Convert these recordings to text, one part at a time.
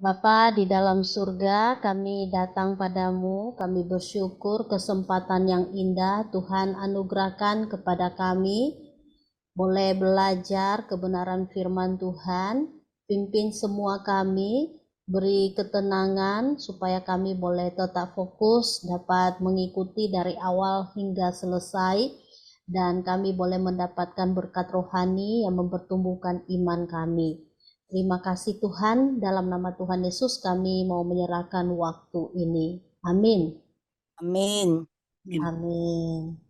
Bapa di dalam surga, kami datang padamu, kami bersyukur kesempatan yang indah Tuhan anugerahkan kepada kami, boleh belajar kebenaran firman Tuhan, pimpin semua kami, beri ketenangan supaya kami boleh tetap fokus, dapat mengikuti dari awal hingga selesai, dan kami boleh mendapatkan berkat rohani yang mempertumbuhkan iman kami. Terima kasih Tuhan, dalam nama Tuhan Yesus kami mau menyerahkan waktu ini. Amin. Amin. Amin.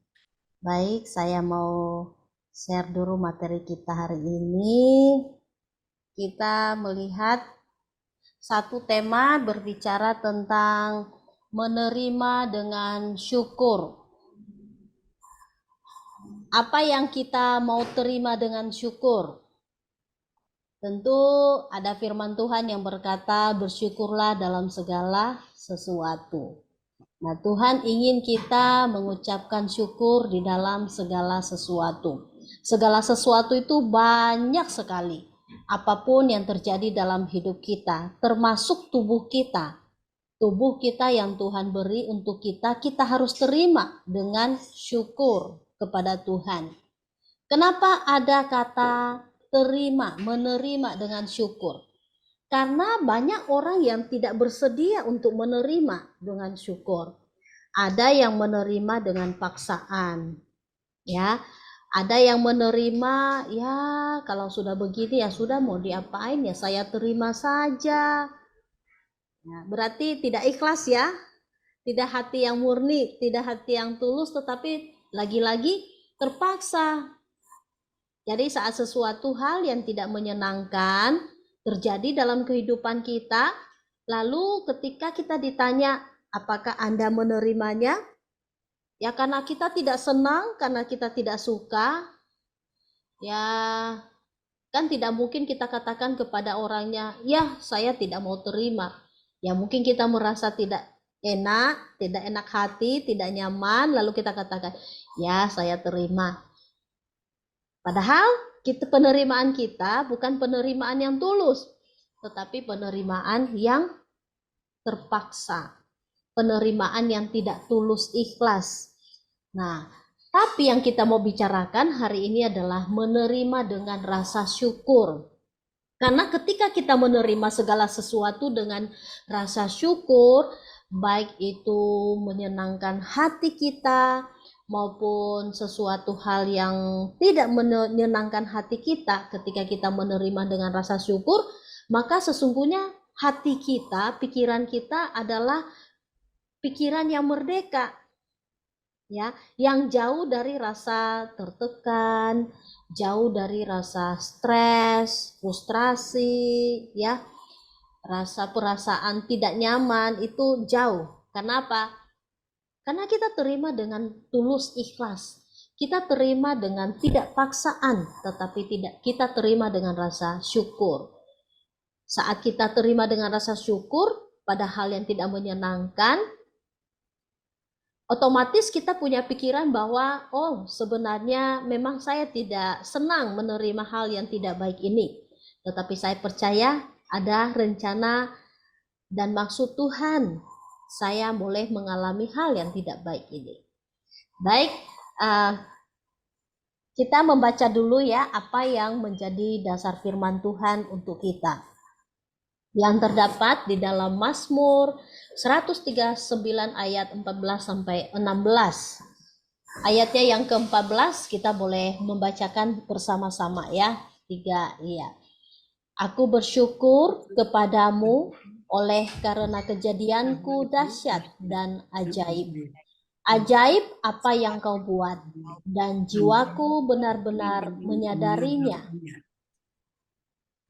Baik, saya mau share dulu materi kita hari ini. Kita melihat satu tema berbicara tentang menerima dengan syukur. Apa yang kita mau terima dengan syukur? Tentu ada firman Tuhan yang berkata, bersyukurlah dalam segala sesuatu. Nah, Tuhan ingin kita mengucapkan syukur di dalam segala sesuatu. Segala sesuatu itu banyak sekali. Apapun yang terjadi dalam hidup kita, termasuk tubuh kita. Tubuh kita yang Tuhan beri untuk kita, kita harus terima dengan syukur kepada Tuhan. Kenapa ada kata terima, menerima dengan syukur? Karena banyak orang yang tidak bersedia untuk menerima dengan syukur. Ada yang menerima dengan paksaan, ya. Ada yang menerima, ya kalau sudah begini ya sudah, mau diapain ya, saya terima saja. Ya, berarti tidak ikhlas ya, tidak hati yang murni, tidak hati yang tulus, tetapi lagi-lagi terpaksa. Jadi saat sesuatu hal yang tidak menyenangkan terjadi dalam kehidupan kita, lalu ketika kita ditanya, apakah Anda menerimanya? Ya karena kita tidak senang, karena kita tidak suka, ya kan tidak mungkin kita katakan kepada orangnya, ya saya tidak mau terima. Ya mungkin kita merasa tidak enak hati, tidak nyaman, lalu kita katakan, ya saya terima. Padahal penerimaan kita bukan penerimaan yang tulus, tetapi penerimaan yang terpaksa, penerimaan yang tidak tulus ikhlas. Nah, tapi yang kita mau bicarakan hari ini adalah menerima dengan rasa syukur. Karena ketika kita menerima segala sesuatu dengan rasa syukur, baik itu menyenangkan hati kita maupun sesuatu hal yang tidak menyenangkan hati kita, ketika kita menerima dengan rasa syukur, maka sesungguhnya hati kita, pikiran kita adalah pikiran yang merdeka, ya, yang jauh dari rasa tertekan, jauh dari rasa stres, frustrasi, ya, rasa perasaan tidak nyaman itu jauh. Kenapa? Karena kita terima dengan tulus ikhlas. Kita terima dengan tidak paksaan, tetapi kita terima dengan rasa syukur. Saat kita terima dengan rasa syukur pada hal yang tidak menyenangkan, otomatis kita punya pikiran bahwa, oh sebenarnya memang saya tidak senang menerima hal yang tidak baik ini. Tetapi saya percaya ada rencana dan maksud Tuhan. Saya boleh mengalami hal yang tidak baik ini. Baik, kita membaca dulu ya apa yang menjadi dasar firman Tuhan untuk kita. Yang terdapat di dalam Mazmur 139 ayat 14 sampai 16. Ayatnya yang ke-14 kita boleh membacakan bersama-sama ya. 3, iya. Aku bersyukur kepadamu oleh karena kejadianku dahsyat dan ajaib. Ajaib apa yang kau buat, dan jiwaku benar-benar menyadarinya.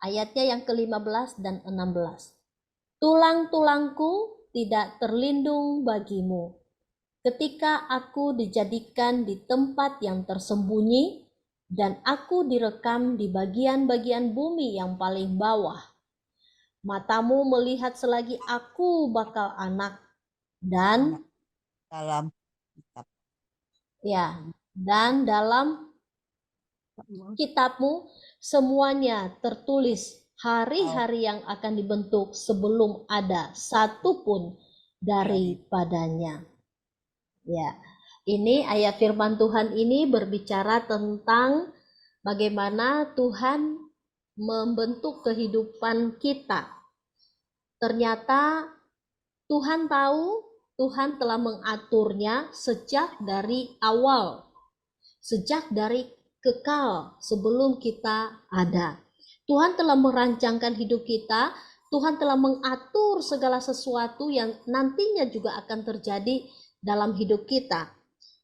Ayatnya yang ke-15 dan 16. Tulang-tulangku tidak terlindung bagimu. Ketika aku dijadikan di tempat yang tersembunyi, dan aku direkam di bagian-bagian bumi yang paling bawah. Matamu melihat selagi aku bakal anak, dan dalam kitab. Ya, dan dalam kitabmu semuanya tertulis hari-hari yang akan dibentuk sebelum ada satupun daripadanya. Ya, ini ayat firman Tuhan ini berbicara tentang bagaimana Tuhan membentuk kehidupan kita. Ternyata Tuhan tahu, Tuhan telah mengaturnya sejak dari awal, sejak dari kekal sebelum kita ada. Tuhan telah merancangkan hidup kita, Tuhan telah mengatur segala sesuatu yang nantinya juga akan terjadi dalam hidup kita.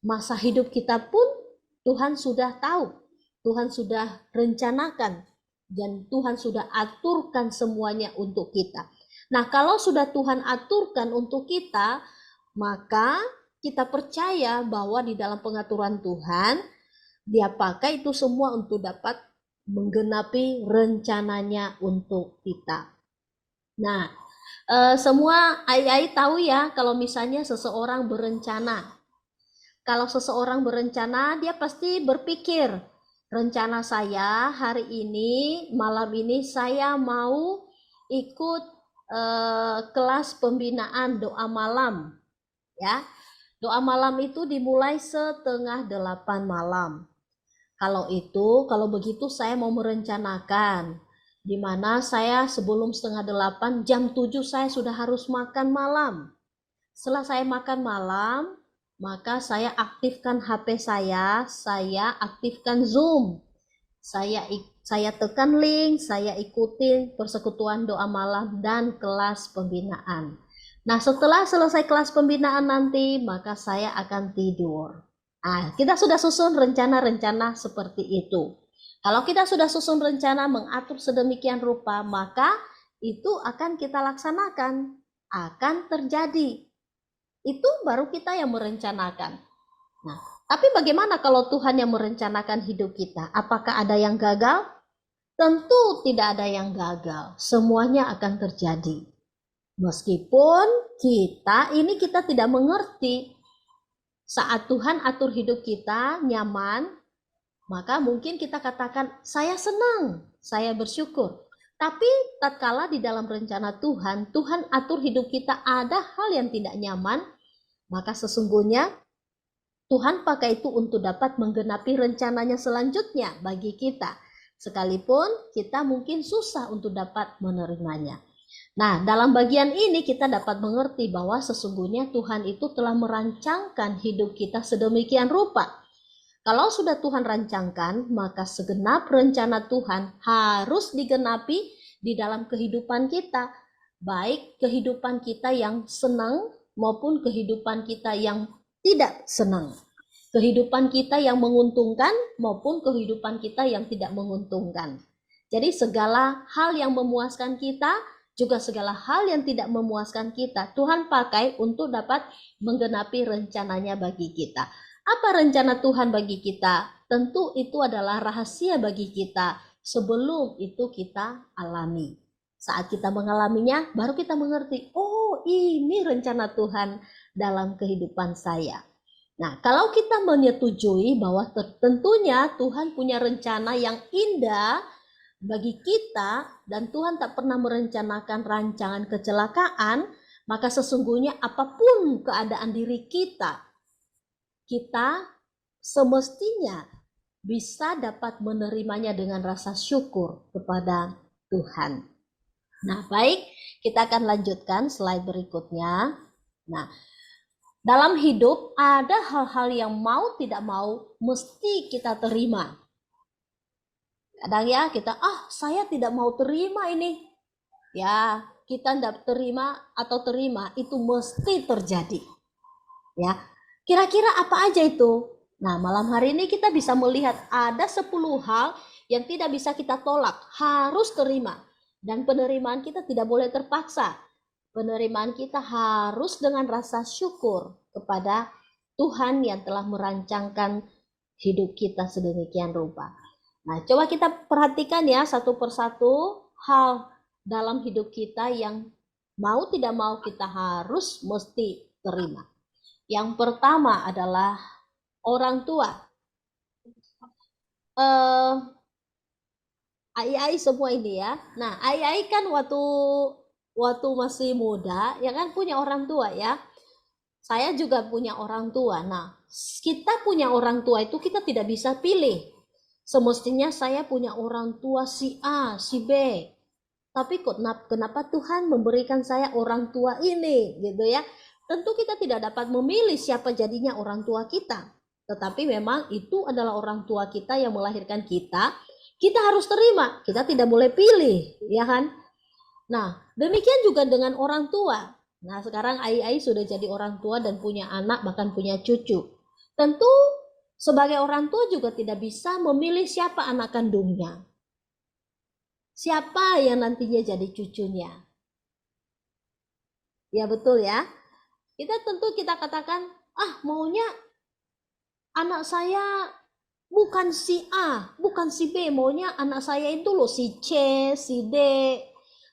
Masa hidup kita pun Tuhan sudah tahu, Tuhan sudah rencanakan, dan Tuhan sudah aturkan semuanya untuk kita. Nah, kalau sudah Tuhan aturkan untuk kita, maka kita percaya bahwa di dalam pengaturan Tuhan, Dia pakai itu semua untuk dapat menggenapi rencananya untuk kita. Nah, semua ai tahu ya kalau misalnya seseorang berencana. Kalau seseorang berencana, dia pasti berpikir, rencana saya hari ini, malam ini saya mau ikut kelas pembinaan doa malam. Ya, doa malam itu dimulai 7:30 malam. Kalau begitu saya mau merencanakan di mana saya sebelum 7:30 jam 7 saya sudah harus makan malam. Setelah saya makan malam, maka saya aktifkan HP saya aktifkan Zoom. Saya tekan link, saya ikutin persekutuan doa malam dan kelas pembinaan. Nah, setelah selesai kelas pembinaan nanti, maka saya akan tidur. Nah, kita sudah susun rencana-rencana seperti itu. Kalau kita sudah susun rencana mengatur sedemikian rupa, maka itu akan kita laksanakan, akan terjadi. Itu baru kita yang merencanakan. Nah, tapi bagaimana kalau Tuhan yang merencanakan hidup kita? Apakah ada yang gagal? Tentu tidak ada yang gagal. Semuanya akan terjadi. Meskipun kita tidak mengerti. Saat Tuhan atur hidup kita nyaman, maka mungkin kita katakan, saya senang, saya bersyukur. Tapi tatkala di dalam rencana Tuhan, Tuhan atur hidup kita ada hal yang tidak nyaman, maka sesungguhnya Tuhan pakai itu untuk dapat menggenapi rencananya selanjutnya bagi kita. Sekalipun kita mungkin susah untuk dapat menerimanya. Nah, dalam bagian ini kita dapat mengerti bahwa sesungguhnya Tuhan itu telah merancangkan hidup kita sedemikian rupa. Kalau sudah Tuhan rancangkan, maka segenap rencana Tuhan harus digenapi di dalam kehidupan kita. Baik kehidupan kita yang senang maupun kehidupan kita yang tidak senang. Kehidupan kita yang menguntungkan maupun kehidupan kita yang tidak menguntungkan. Jadi segala hal yang memuaskan kita, juga segala hal yang tidak memuaskan kita, Tuhan pakai untuk dapat menggenapi rencananya bagi kita. Apa rencana Tuhan bagi kita? Tentu itu adalah rahasia bagi kita. Sebelum itu kita alami. Saat kita mengalaminya, baru kita mengerti, oh ini rencana Tuhan dalam kehidupan saya. Nah, kalau kita menyetujui bahwa tentunya Tuhan punya rencana yang indah bagi kita, dan Tuhan tak pernah merencanakan rancangan kecelakaan, maka sesungguhnya apapun keadaan diri kita semestinya bisa dapat menerimanya dengan rasa syukur kepada Tuhan. Nah, baik, kita akan lanjutkan slide berikutnya. Nah, dalam hidup ada hal-hal yang mau tidak mau mesti kita terima. Kadang ya kita, saya tidak mau terima ini. Ya, kita tidak terima atau terima itu mesti terjadi. Ya, kira-kira apa aja itu? Nah, malam hari ini kita bisa melihat ada 10 hal yang tidak bisa kita tolak, harus terima. Dan penerimaan kita tidak boleh terpaksa. Penerimaan kita harus dengan rasa syukur kepada Tuhan yang telah merancangkan hidup kita sedemikian rupa. Nah, coba kita perhatikan ya satu persatu hal dalam hidup kita yang mau tidak mau kita harus mesti terima. Yang pertama adalah orang tua. ai semua ini ya. Nah, ai kan waktu masih muda ya kan punya orang tua ya. Saya juga punya orang tua. Nah, kita punya orang tua itu kita tidak bisa pilih. Semestinya saya punya orang tua si A, si B. Tapi kenapa Tuhan memberikan saya orang tua ini gitu ya? Tentu kita tidak dapat memilih siapa jadinya orang tua kita. Tetapi memang itu adalah orang tua kita yang melahirkan kita. Kita harus terima, kita tidak boleh pilih, ya kan? Nah, demikian juga dengan orang tua. Nah, sekarang Ai sudah jadi orang tua dan punya anak, bahkan punya cucu. Tentu sebagai orang tua juga tidak bisa memilih siapa anak kandungnya. Siapa yang nantinya jadi cucunya. Ya betul ya. Kita katakan, maunya anak saya bukan si A, bukan si B, maunya anak saya itu loh si C, si D.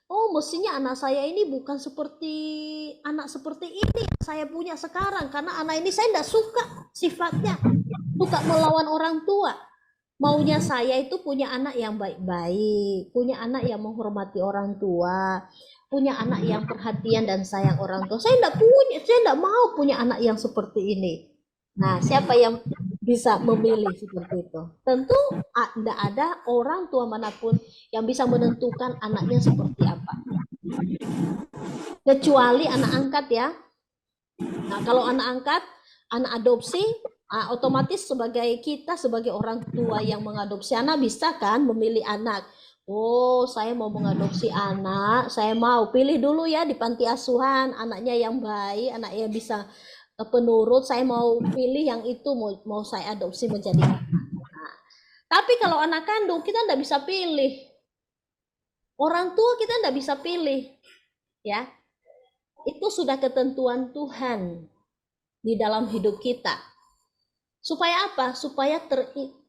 Oh, mestinya anak saya ini bukan anak seperti ini yang saya punya sekarang, karena anak ini saya tidak suka sifatnya, suka melawan orang tua. Maunya saya itu punya anak yang baik-baik, punya anak yang menghormati orang tua, punya anak yang perhatian dan sayang orang tua. Saya tidak mau punya anak yang seperti ini. Nah, siapa yang bisa memilih seperti itu? Tentu tidak ada orang tua manapun yang bisa menentukan anaknya seperti apa. Kecuali anak angkat ya. Nah, kalau anak angkat, anak adopsi, otomatis sebagai orang tua yang mengadopsi anak bisa kan memilih anak. Oh, saya mau mengadopsi anak, saya mau pilih dulu ya di panti asuhan, anaknya yang baik, anaknya bisa penurut, saya mau pilih yang itu, mau saya adopsi menjadi anak. Nah, tapi kalau anak kandung kita tidak bisa pilih, orang tua kita tidak bisa pilih, ya. Itu sudah ketentuan Tuhan di dalam hidup kita. Supaya apa? Supaya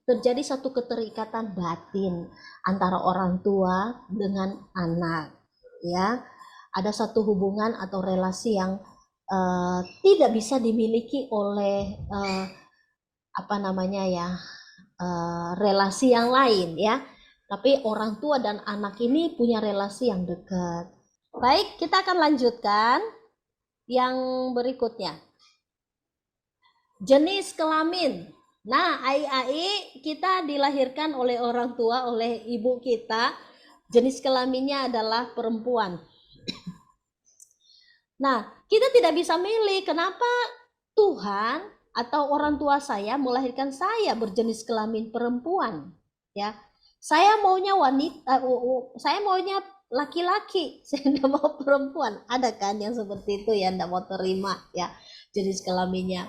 terjadi satu keterikatan batin antara orang tua dengan anak. Ya, ada satu hubungan atau relasi yang tidak bisa dimiliki oleh relasi yang lain ya. Tapi orang tua dan anak ini punya relasi yang dekat. Baik, kita akan lanjutkan yang berikutnya. Jenis kelamin. Nah, Ai kita dilahirkan oleh orang tua, oleh ibu kita. Jenis kelaminnya adalah perempuan. Nah, kita tidak bisa milih kenapa Tuhan atau orang tua saya melahirkan saya berjenis kelamin perempuan. Ya, saya maunya wanita, saya maunya laki-laki, saya tidak mau perempuan. Ada kan yang seperti itu yang tidak mau terima ya jenis kelaminnya.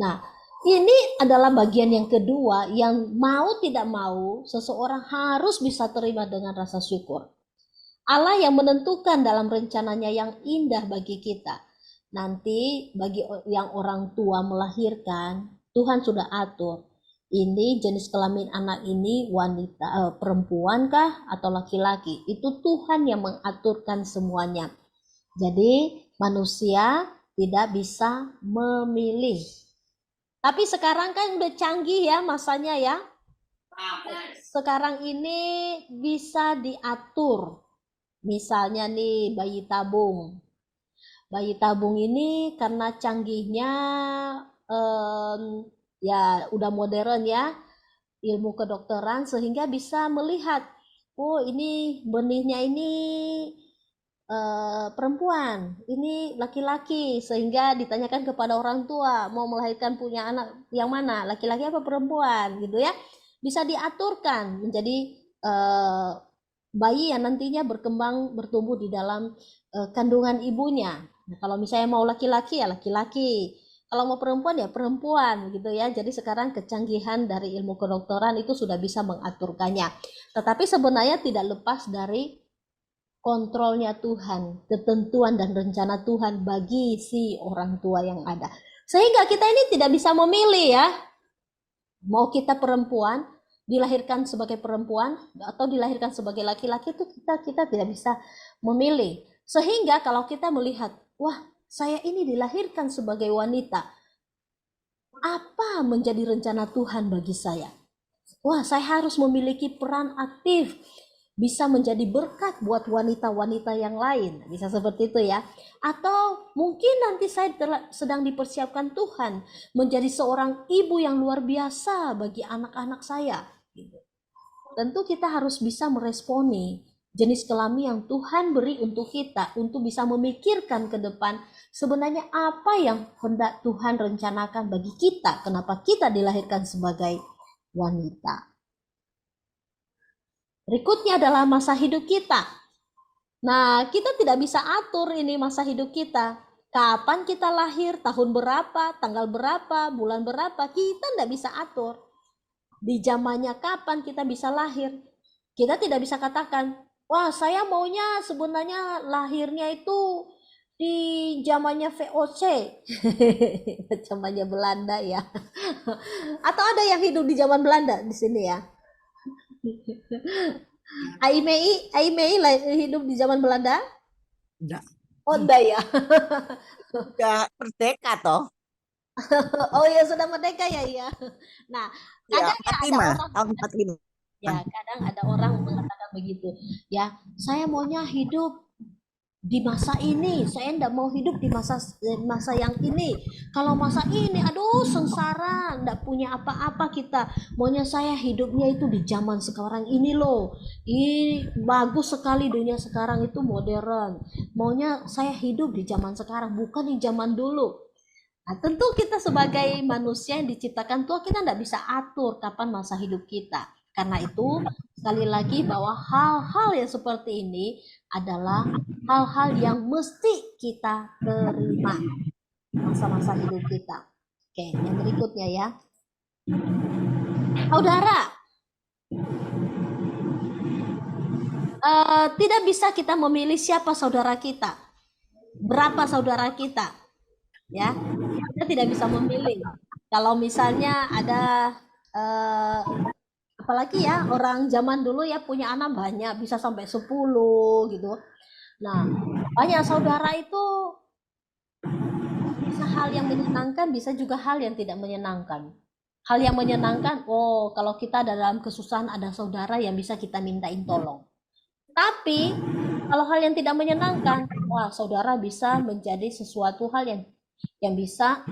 Nah, ini adalah bagian yang kedua yang mau tidak mau seseorang harus bisa terima dengan rasa syukur. Allah yang menentukan dalam rencananya yang indah bagi kita. Nanti bagi yang orang tua melahirkan, Tuhan sudah atur. Ini jenis kelamin anak ini wanita, perempuan kah atau laki-laki? Itu Tuhan yang mengaturkan semuanya. Jadi manusia tidak bisa memilih. Tapi sekarang kan udah canggih ya masanya ya. Sekarang ini bisa diatur. Misalnya nih bayi tabung. Bayi tabung ini karena canggihnya ya udah modern ya. Ilmu kedokteran sehingga bisa melihat, oh ini benihnya ini perempuan, ini laki-laki, sehingga ditanyakan kepada orang tua mau melahirkan punya anak yang mana, laki-laki apa perempuan gitu ya, bisa diaturkan menjadi bayi yang nantinya bertumbuh di dalam kandungan ibunya. Nah, kalau misalnya mau laki-laki ya laki-laki, kalau mau perempuan ya perempuan gitu ya. Jadi sekarang kecanggihan dari ilmu kedokteran itu sudah bisa mengaturkannya, tetapi sebenarnya tidak lepas dari kontrolnya Tuhan, ketentuan dan rencana Tuhan bagi si orang tua yang ada. Sehingga kita ini tidak bisa memilih ya. Mau kita perempuan, dilahirkan sebagai perempuan atau dilahirkan sebagai laki-laki itu kita tidak bisa memilih. Sehingga kalau kita melihat, wah, saya ini dilahirkan sebagai wanita. Apa menjadi rencana Tuhan bagi saya? Wah, saya harus memiliki peran aktif bisa menjadi berkat buat wanita-wanita yang lain. Bisa seperti itu ya. Atau mungkin nanti saya sedang dipersiapkan Tuhan menjadi seorang ibu yang luar biasa bagi anak-anak saya. Tentu kita harus bisa meresponi jenis kelamin yang Tuhan beri untuk kita, untuk bisa memikirkan ke depan sebenarnya apa yang hendak Tuhan rencanakan bagi kita, kenapa kita dilahirkan sebagai wanita. Berikutnya adalah masa hidup kita. Nah, kita tidak bisa atur ini masa hidup kita. Kapan kita lahir, tahun berapa, tanggal berapa, bulan berapa, kita tidak bisa atur. Di zamannya kapan kita bisa lahir. Kita tidak bisa katakan, wah saya maunya sebenarnya lahirnya itu di zamannya VOC. Zamannya Belanda ya. Atau ada yang hidup di zaman Belanda di sini ya. Aimei hidup di zaman Belanda? Enggak. Oh, enggak ya. Udah merdeka toh. Oh ya, sudah merdeka ya, iya. Nah, Ya, kadang ya ada 45, orang tahun 45. ya, kadang ada orang mengatakan begitu. Ya, saya maunya hidup di masa ini, saya enggak mau hidup di masa yang ini. Kalau masa ini, aduh sengsara, enggak punya apa-apa kita. Maunya saya hidupnya itu di zaman sekarang ini loh. Ini bagus sekali dunia sekarang itu modern. Maunya saya hidup di zaman sekarang, bukan di zaman dulu. Nah, tentu kita sebagai manusia yang diciptakan Tuhan, kita enggak bisa atur kapan masa hidup kita. Karena itu, sekali lagi bahwa hal-hal yang seperti ini adalah hal-hal yang mesti kita terima masa-masa hidup kita. Oke, yang berikutnya ya. Saudara, tidak bisa kita memilih siapa saudara kita, berapa saudara kita, ya. Kita tidak bisa memilih. Kalau misalnya ada apalagi ya orang zaman dulu ya punya anak banyak, bisa sampai 10 gitu. Nah, banyak saudara itu bisa hal yang menyenangkan, bisa juga hal yang tidak menyenangkan. Hal yang menyenangkan, oh kalau kita dalam kesusahan ada saudara yang bisa kita mintain tolong. Tapi kalau hal yang tidak menyenangkan, wah saudara bisa menjadi sesuatu hal yang bisa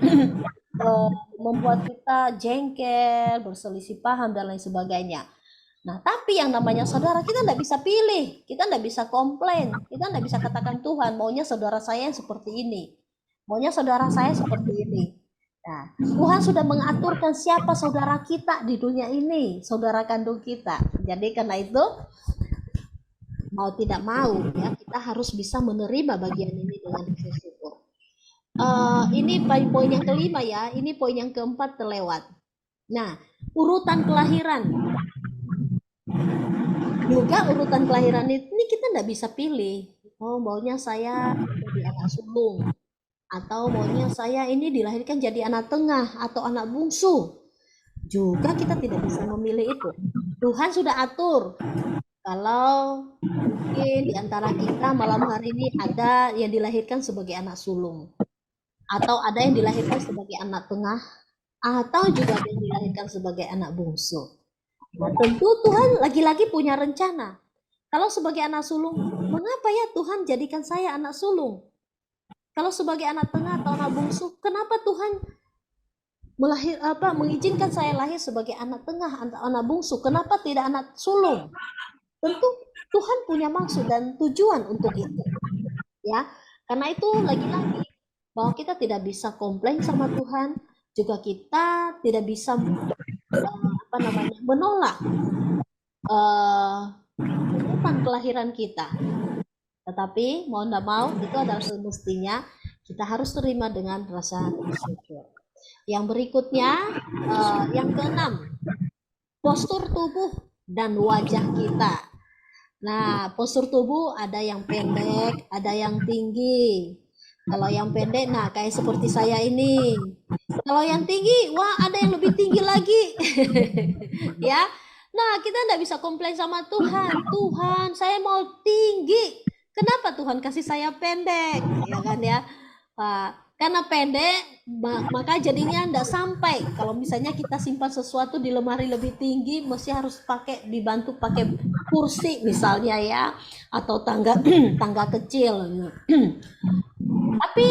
membuat kita jengkel, berselisih paham dan lain sebagainya. Nah, tapi yang namanya saudara kita tidak bisa pilih, kita tidak bisa komplain, kita tidak bisa katakan Tuhan maunya saudara saya yang seperti ini, maunya saudara saya seperti ini. Nah, Tuhan sudah mengaturkan siapa saudara kita di dunia ini, saudara kandung kita. Jadi karena itu mau tidak mau ya kita harus bisa menerima bagian ini dengan bersyukur. Ini poin yang kelima ya, ini poin yang keempat terlewat. Nah, urutan kelahiran. Juga urutan kelahiran ini kita nggak bisa pilih. Oh, maunya saya jadi anak sulung. Atau maunya saya ini dilahirkan jadi anak tengah atau anak bungsu. Juga kita tidak bisa memilih itu. Tuhan sudah atur. Kalau mungkin di antara kita malam hari ini ada yang dilahirkan sebagai anak sulung. Atau ada yang dilahirkan sebagai anak tengah. Atau juga ada yang dilahirkan sebagai anak bungsu. Nah, tentu Tuhan lagi-lagi punya rencana. Kalau sebagai anak sulung, mengapa ya Tuhan jadikan saya anak sulung? Kalau sebagai anak tengah atau anak bungsu, kenapa Tuhan mengizinkan saya lahir sebagai anak tengah atau anak bungsu? Kenapa tidak anak sulung? Tentu Tuhan punya maksud dan tujuan untuk itu. Ya, karena itu lagi-lagi bahwa kita tidak bisa komplain sama Tuhan, juga kita tidak bisa menolak kehidupan kelahiran kita. Tetapi mau tidak mau itu adalah semestinya kita harus terima dengan rasa bersyukur. Yang berikutnya, yang keenam, postur tubuh dan wajah kita. Nah, postur tubuh ada yang pendek, ada yang tinggi. Kalau yang pendek, nah kayak seperti saya ini. Kalau yang tinggi, wah ada yang lebih tinggi lagi. Ya, nah kita tidak bisa komplain sama Tuhan. Tuhan, saya mau tinggi. Kenapa Tuhan kasih saya pendek? Ya kan ya. Karena pendek, maka jadinya tidak sampai. Kalau misalnya kita simpan sesuatu di lemari lebih tinggi, mesti harus dibantu pakai kursi misalnya ya, atau tangga tangga kecil. Tapi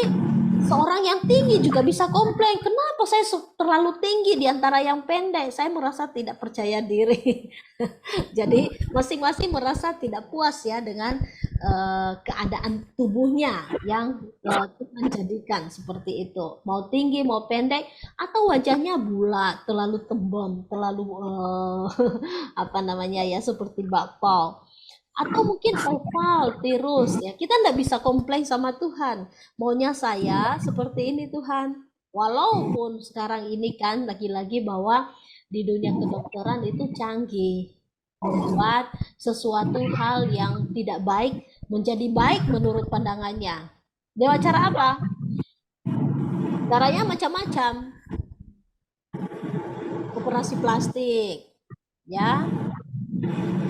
seorang yang tinggi juga bisa komplain, kenapa saya terlalu tinggi di antara yang pendek, saya merasa tidak percaya diri. Jadi masing-masing merasa tidak puas ya dengan keadaan tubuhnya yang Tuhan jadikan seperti itu. Mau tinggi, mau pendek, atau wajahnya bulat, terlalu tembem, terlalu apa namanya ya, seperti bakpao. Atau mungkin oval, tirus ya. Kita tidak bisa komplain sama Tuhan. Maunya saya seperti ini Tuhan. Walaupun sekarang ini kan lagi-lagi bahwa di dunia kedokteran itu canggih, membuat sesuatu hal yang tidak baik menjadi baik menurut pandangannya. Dengan cara apa? Caranya macam-macam. Operasi plastik, ya,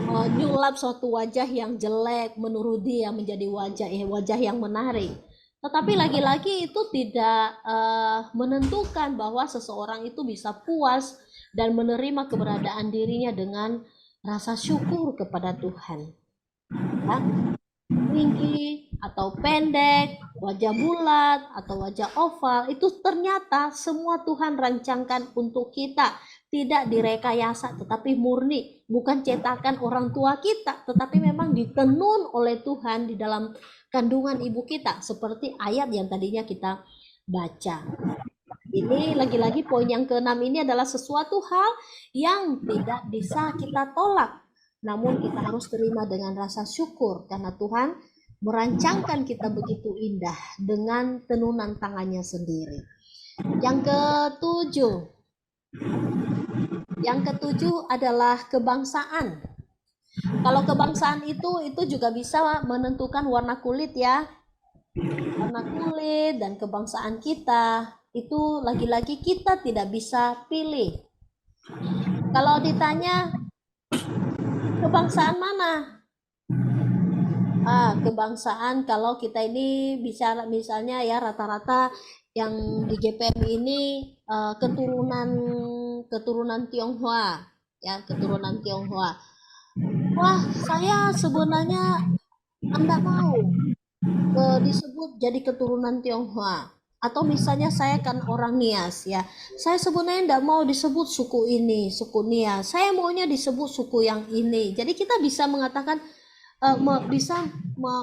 menyulap suatu wajah yang jelek menurut dia menjadi wajah yang menarik. Tetapi lagi-lagi itu tidak menentukan bahwa seseorang itu bisa puas dan menerima keberadaan dirinya dengan rasa syukur kepada Tuhan. Ya, tinggi atau pendek, wajah bulat atau wajah oval, itu ternyata semua Tuhan rancangkan untuk kita. Tidak direkayasa, tetapi murni. Bukan cetakan orang tua kita, tetapi memang ditenun oleh Tuhan di dalam kandungan ibu kita. Seperti ayat yang tadinya kita baca. Ini lagi-lagi poin yang ke-6 ini adalah sesuatu hal yang tidak bisa kita tolak. Namun kita harus terima dengan rasa syukur karena Tuhan merancangkan kita begitu indah dengan tenunan tangannya sendiri. Yang ketujuh adalah kebangsaan. Kalau kebangsaan itu juga bisa menentukan warna kulit ya. Warna kulit dan kebangsaan kita itu lagi-lagi kita tidak bisa pilih. Kalau ditanya kebangsaan mana? Kebangsaan kalau kita ini bicara misalnya ya rata-rata yang di GPM ini keturunan Tionghoa ya, keturunan Tionghoa. Wah, saya sebenarnya enggak mau disebut jadi keturunan Tionghoa. Atau misalnya saya kan orang Nias ya, saya sebenarnya enggak mau disebut suku ini, suku Nias. Saya maunya disebut suku yang ini. Jadi kita bisa mengatakan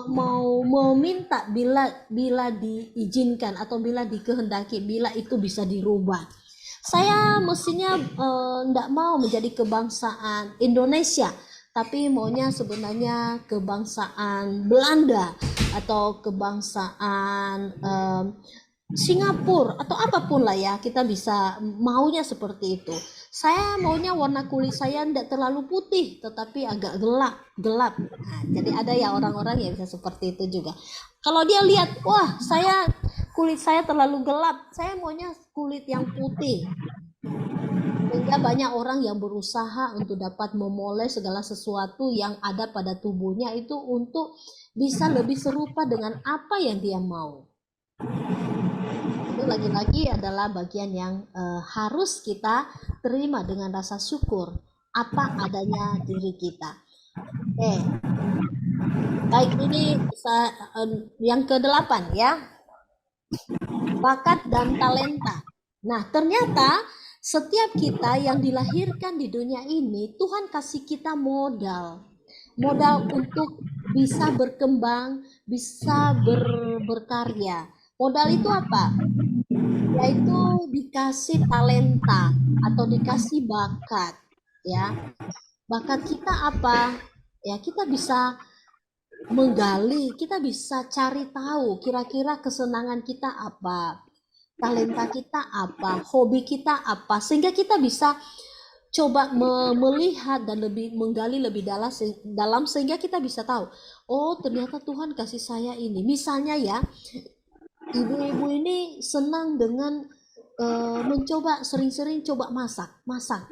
mau meminta bila diizinkan atau bila dikehendaki, bila itu bisa dirubah. Saya mestinya enggak mau menjadi kebangsaan Indonesia, tapi maunya sebenarnya kebangsaan Belanda atau kebangsaan Singapura atau apapun lah ya, kita bisa maunya seperti itu. Saya maunya warna kulit saya tidak terlalu putih tetapi agak gelap. Nah, jadi ada ya orang-orang yang bisa seperti itu juga. Kalau dia lihat, wah kulit saya terlalu gelap, saya maunya kulit yang putih. Sehingga banyak orang yang berusaha untuk dapat memoles segala sesuatu yang ada pada tubuhnya itu untuk bisa lebih serupa dengan apa yang dia mau. Itu lagi-lagi adalah bagian yang harus kita terima dengan rasa syukur apa adanya diri kita. Baik, ini yang ke-8 ya, bakat dan talenta. Nah, ternyata setiap kita yang dilahirkan di dunia ini, Tuhan kasih kita modal untuk bisa berkembang, bisa berkarya. Modal itu apa? Yaitu dikasih talenta atau dikasih bakat ya. Bakat kita apa? Ya, kita bisa menggali, kita bisa cari tahu kira-kira kesenangan kita apa, talenta kita apa, hobi kita apa, sehingga kita bisa coba melihat dan menggali lebih dalam sehingga kita bisa tahu, oh ternyata Tuhan kasih saya ini. Misalnya ya, ibu-ibu ini senang dengan mencoba sering-sering coba masak.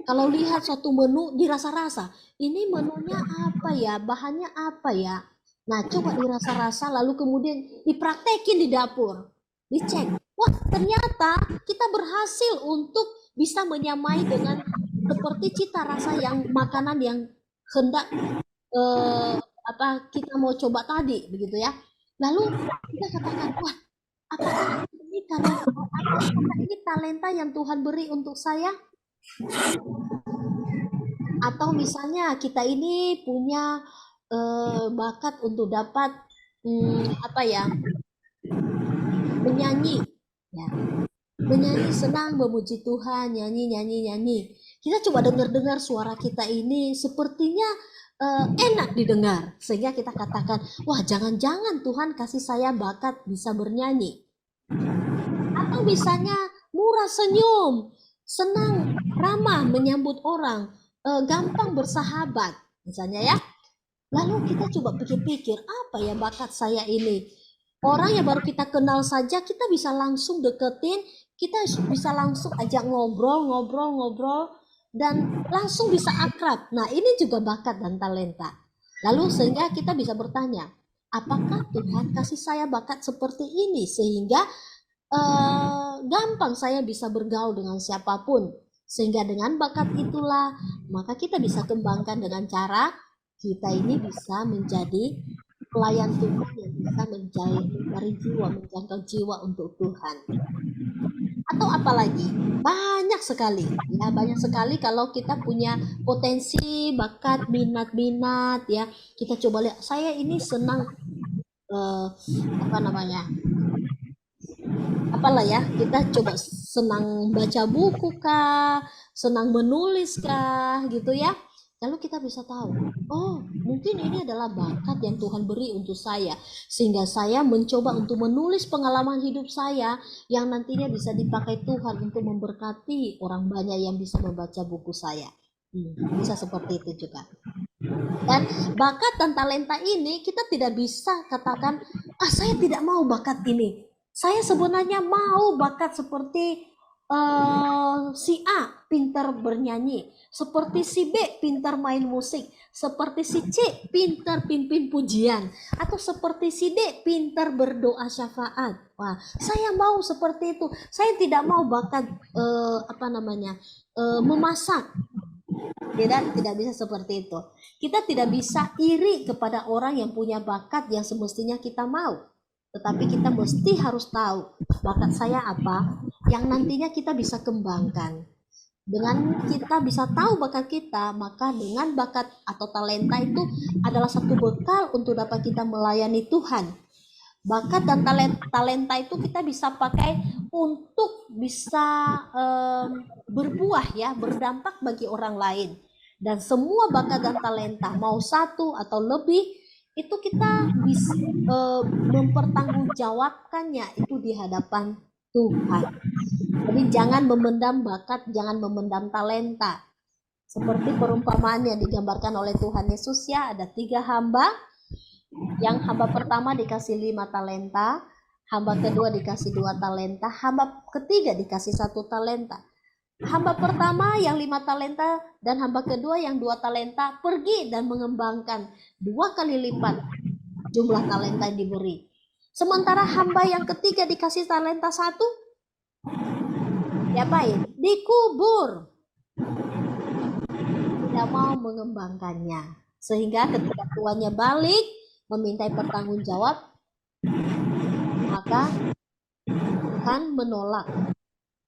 Kalau lihat suatu menu dirasa-rasa, ini menunya apa ya, bahannya apa ya. Nah, coba dirasa-rasa lalu kemudian dipraktekin di dapur, dicek. Wah, ternyata kita berhasil untuk bisa menyamai dengan seperti cita rasa yang makanan yang hendak kita mau coba tadi, begitu ya. Lalu kita katakan, wah, apakah ini apakah ini talenta yang Tuhan beri untuk saya? Atau misalnya kita ini punya bakat untuk dapat menyanyi, ya, menyanyi senang memuji Tuhan, nyanyi. Kita coba dengar suara kita ini sepertinya enak didengar, sehingga kita katakan, wah, jangan-jangan Tuhan kasih saya bakat bisa bernyanyi. Atau misalnya murah senyum, senang ramah menyambut orang, gampang bersahabat, misalnya ya. Lalu kita coba pikir-pikir, apa ya bakat saya ini? Orang yang baru kita kenal saja kita bisa langsung deketin, kita bisa langsung ajak ngobrol dan langsung bisa akrab. Nah, ini juga bakat dan talenta. Lalu sehingga kita bisa bertanya, apakah Tuhan kasih saya bakat seperti ini sehingga gampang saya bisa bergaul dengan siapapun, sehingga dengan bakat itulah maka kita bisa kembangkan dengan cara kita ini bisa menjadi pelayan Tuhan yang bisa mencari jiwa, menjangkau jiwa untuk Tuhan. Atau apalagi banyak sekali kalau kita punya potensi, bakat, minat ya, kita coba lihat, saya ini senang kita coba senang baca buku kah, senang menulis kah, gitu ya. Lalu kita bisa tahu, oh, mungkin ini adalah bakat yang Tuhan beri untuk saya, sehingga saya mencoba untuk menulis pengalaman hidup saya yang nantinya bisa dipakai Tuhan untuk memberkati orang banyak yang bisa membaca buku saya. Bisa seperti itu juga. Dan bakat dan talenta ini kita tidak bisa katakan, saya tidak mau bakat ini. Saya sebenarnya mau bakat seperti si A pintar bernyanyi, seperti si B pintar main musik, seperti si C pintar pimpin pujian, atau seperti si D pintar berdoa syafaat. Wah, saya mau seperti itu. Saya tidak mau bakat memasak. Tidak bisa seperti itu. Kita tidak bisa iri kepada orang yang punya bakat yang semestinya kita mau. Tetapi kita mesti harus tahu bakat saya apa yang nantinya kita bisa kembangkan. Dengan kita bisa tahu bakat kita, maka dengan bakat atau talenta itu adalah satu bekal untuk dapat kita melayani Tuhan. Bakat dan talenta itu kita bisa pakai untuk bisa berbuah ya, berdampak bagi orang lain. Dan semua bakat dan talenta, mau satu atau lebih, itu kita bisa mempertanggungjawabkannya itu di hadapan Tuhan. Jadi jangan memendam bakat, jangan memendam talenta. Seperti perumpamaan yang digambarkan oleh Tuhan Yesus ya, ada 3 hamba. Yang hamba pertama dikasih 5 talenta, hamba kedua dikasih 2 talenta, hamba ketiga dikasih 1 talenta. Hamba pertama yang 5 talenta dan hamba kedua yang 2 talenta pergi dan mengembangkan 2 kali lipat jumlah talenta yang diberi. Sementara hamba yang ketiga dikasih talenta 1, diapain? Dikubur. Tidak mau mengembangkannya. Sehingga ketika tuannya balik memintai pertanggungjawab, maka Tuhan menolak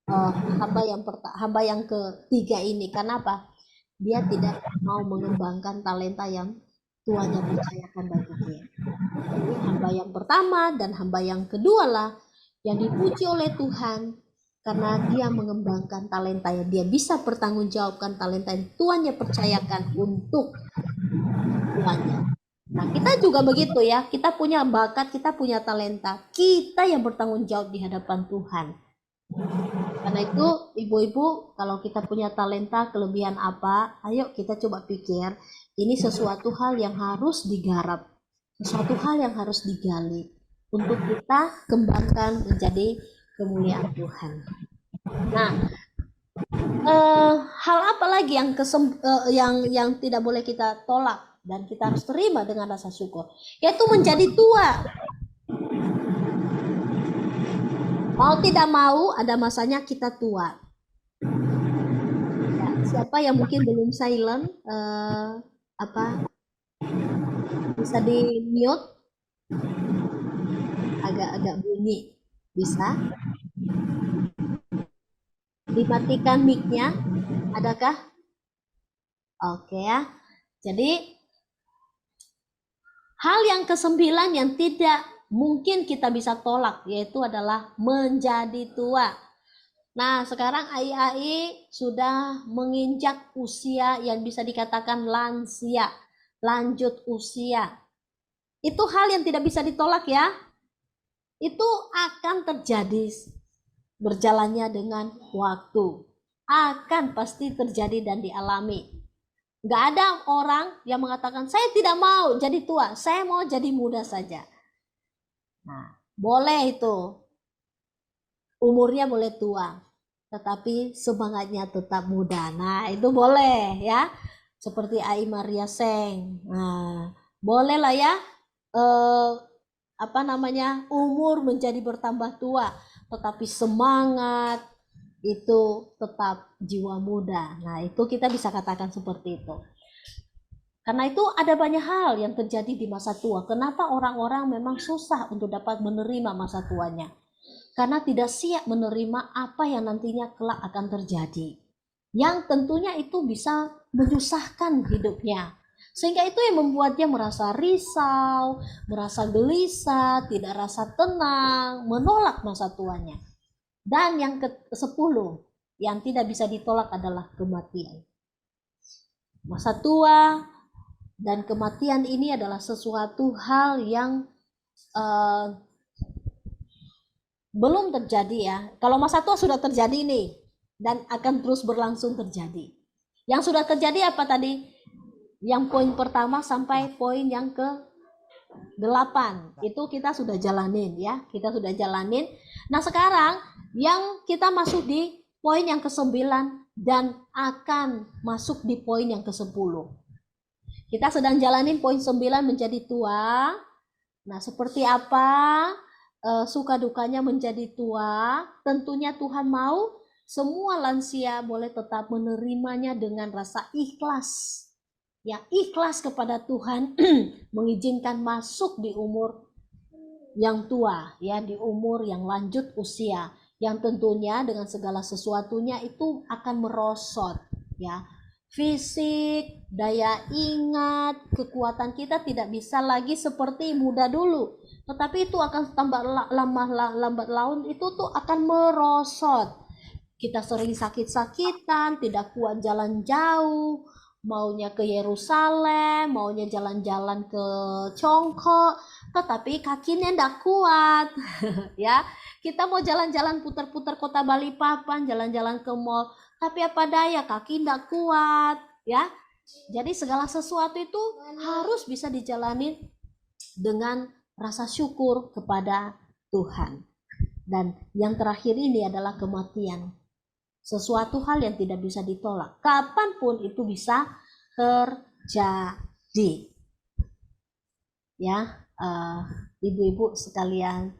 hamba yang ketiga ini. Karena apa? Dia tidak mau mengembangkan talenta yang tuannya percayakan bagi dia. Jadi hamba yang pertama dan hamba yang kedua lah yang dipuji oleh Tuhan karena dia mengembangkan talenta yang dia bisa pertanggungjawabkan talenta yang tuannya percayakan untuk tuannya. Nah, kita juga begitu ya. Kita punya bakat, kita punya talenta. Kita yang bertanggung jawab di hadapan Tuhan. Karena itu, ibu-ibu, kalau kita punya talenta, kelebihan apa, ayo kita coba pikir, ini sesuatu hal yang harus digarap, sesuatu hal yang harus digali, untuk kita kembangkan menjadi kemuliaan Tuhan. Nah, hal apa lagi yang tidak boleh kita tolak dan kita harus terima dengan rasa syukur, yaitu menjadi tua. Mau tidak mau ada masanya kita tua. Ya, siapa yang mungkin belum silent, apa bisa di mute, agak-agak bunyi, bisa dimatikan mic-nya, adakah? Oke ya. Jadi hal yang kesembilan yang tidak mungkin kita bisa tolak yaitu adalah menjadi tua. Nah, sekarang AI sudah menginjak usia yang bisa dikatakan lansia, lanjut usia. Itu hal yang tidak bisa ditolak ya. Itu akan terjadi berjalannya dengan waktu. Akan pasti terjadi dan dialami. Nggak ada orang yang mengatakan, saya tidak mau jadi tua, saya mau jadi muda saja. Nah, boleh itu. Umurnya boleh tua, tetapi semangatnya tetap muda. Nah, itu boleh ya. Seperti Ai Maria Seng. Nah, boleh lah ya. Umur menjadi bertambah tua, tetapi semangat itu tetap jiwa muda. Nah, itu kita bisa katakan seperti itu. Karena itu ada banyak hal yang terjadi di masa tua. Kenapa orang-orang memang susah untuk dapat menerima masa tuanya? Karena tidak siap menerima apa yang nantinya kelak akan terjadi. Yang tentunya itu bisa menyusahkan hidupnya. Sehingga itu yang membuat dia merasa risau, merasa gelisah, tidak rasa tenang, menolak masa tuanya. Dan yang ke-10 yang tidak bisa ditolak adalah kematian. Masa tua dan kematian ini adalah sesuatu hal yang belum terjadi ya. Kalau masa tua sudah terjadi nih dan akan terus berlangsung terjadi. Yang sudah terjadi apa tadi? Yang poin pertama sampai poin yang ke-8 itu kita sudah jalanin ya. Kita sudah jalanin. Nah, sekarang yang kita masuk di poin yang ke-9 dan akan masuk di poin yang ke-10. Kita sedang jalanin poin 9 menjadi tua. Nah, seperti apa suka dukanya menjadi tua? Tentunya Tuhan mau semua lansia boleh tetap menerimanya dengan rasa ikhlas. Ya, ikhlas kepada Tuhan mengizinkan masuk di umur yang tua, ya, di umur yang lanjut usia, yang tentunya dengan segala sesuatunya itu akan merosot, ya. Fisik, daya ingat, kekuatan kita tidak bisa lagi seperti muda dulu, tetapi itu akan tambah lambat laun itu tuh akan merosot. Kita sering sakit-sakitan, tidak kuat jalan jauh, maunya ke Yerusalem, maunya jalan-jalan ke Congkok, tetapi kakinya tidak kuat. Ya, kita mau jalan-jalan putar-putar kota Balikpapan, jalan-jalan ke mall, tapi apa daya kaki tidak kuat, ya. Jadi segala sesuatu itu harus bisa dijalani dengan rasa syukur kepada Tuhan. Dan yang terakhir ini adalah kematian. Sesuatu hal yang tidak bisa ditolak. Kapanpun itu bisa terjadi. Ya, ibu-ibu sekalian.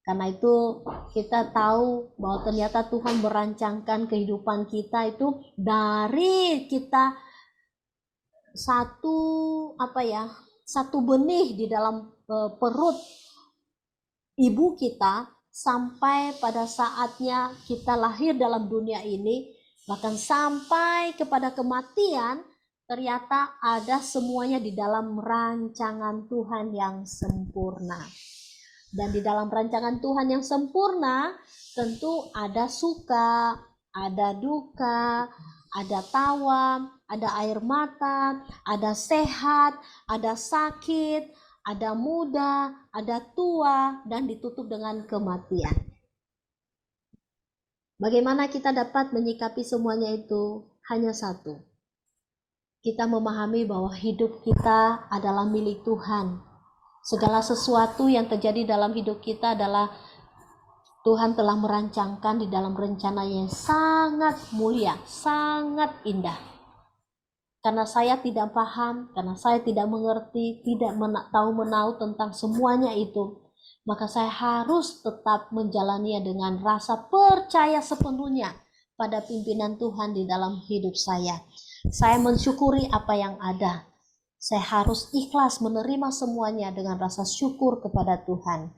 Karena itu kita tahu bahwa ternyata Tuhan merancangkan kehidupan kita itu dari kita satu benih di dalam perut ibu kita sampai pada saatnya kita lahir dalam dunia ini, bahkan sampai kepada kematian, ternyata ada semuanya di dalam rancangan Tuhan yang sempurna. Dan di dalam rancangan Tuhan yang sempurna, tentu ada suka, ada duka, ada tawa, ada air mata, ada sehat, ada sakit, ada muda, ada tua, dan ditutup dengan kematian. Bagaimana kita dapat menyikapi semuanya itu? Hanya satu. Kita memahami bahwa hidup kita adalah milik Tuhan. Segala sesuatu yang terjadi dalam hidup kita adalah Tuhan telah merancangkan di dalam rencana yang sangat mulia, sangat indah. Karena saya tidak paham, karena saya tidak mengerti, tidak tahu menahu tentang semuanya itu, maka saya harus tetap menjalaninya dengan rasa percaya sepenuhnya pada pimpinan Tuhan di dalam hidup saya. Saya mensyukuri apa yang ada. Saya harus ikhlas menerima semuanya dengan rasa syukur kepada Tuhan.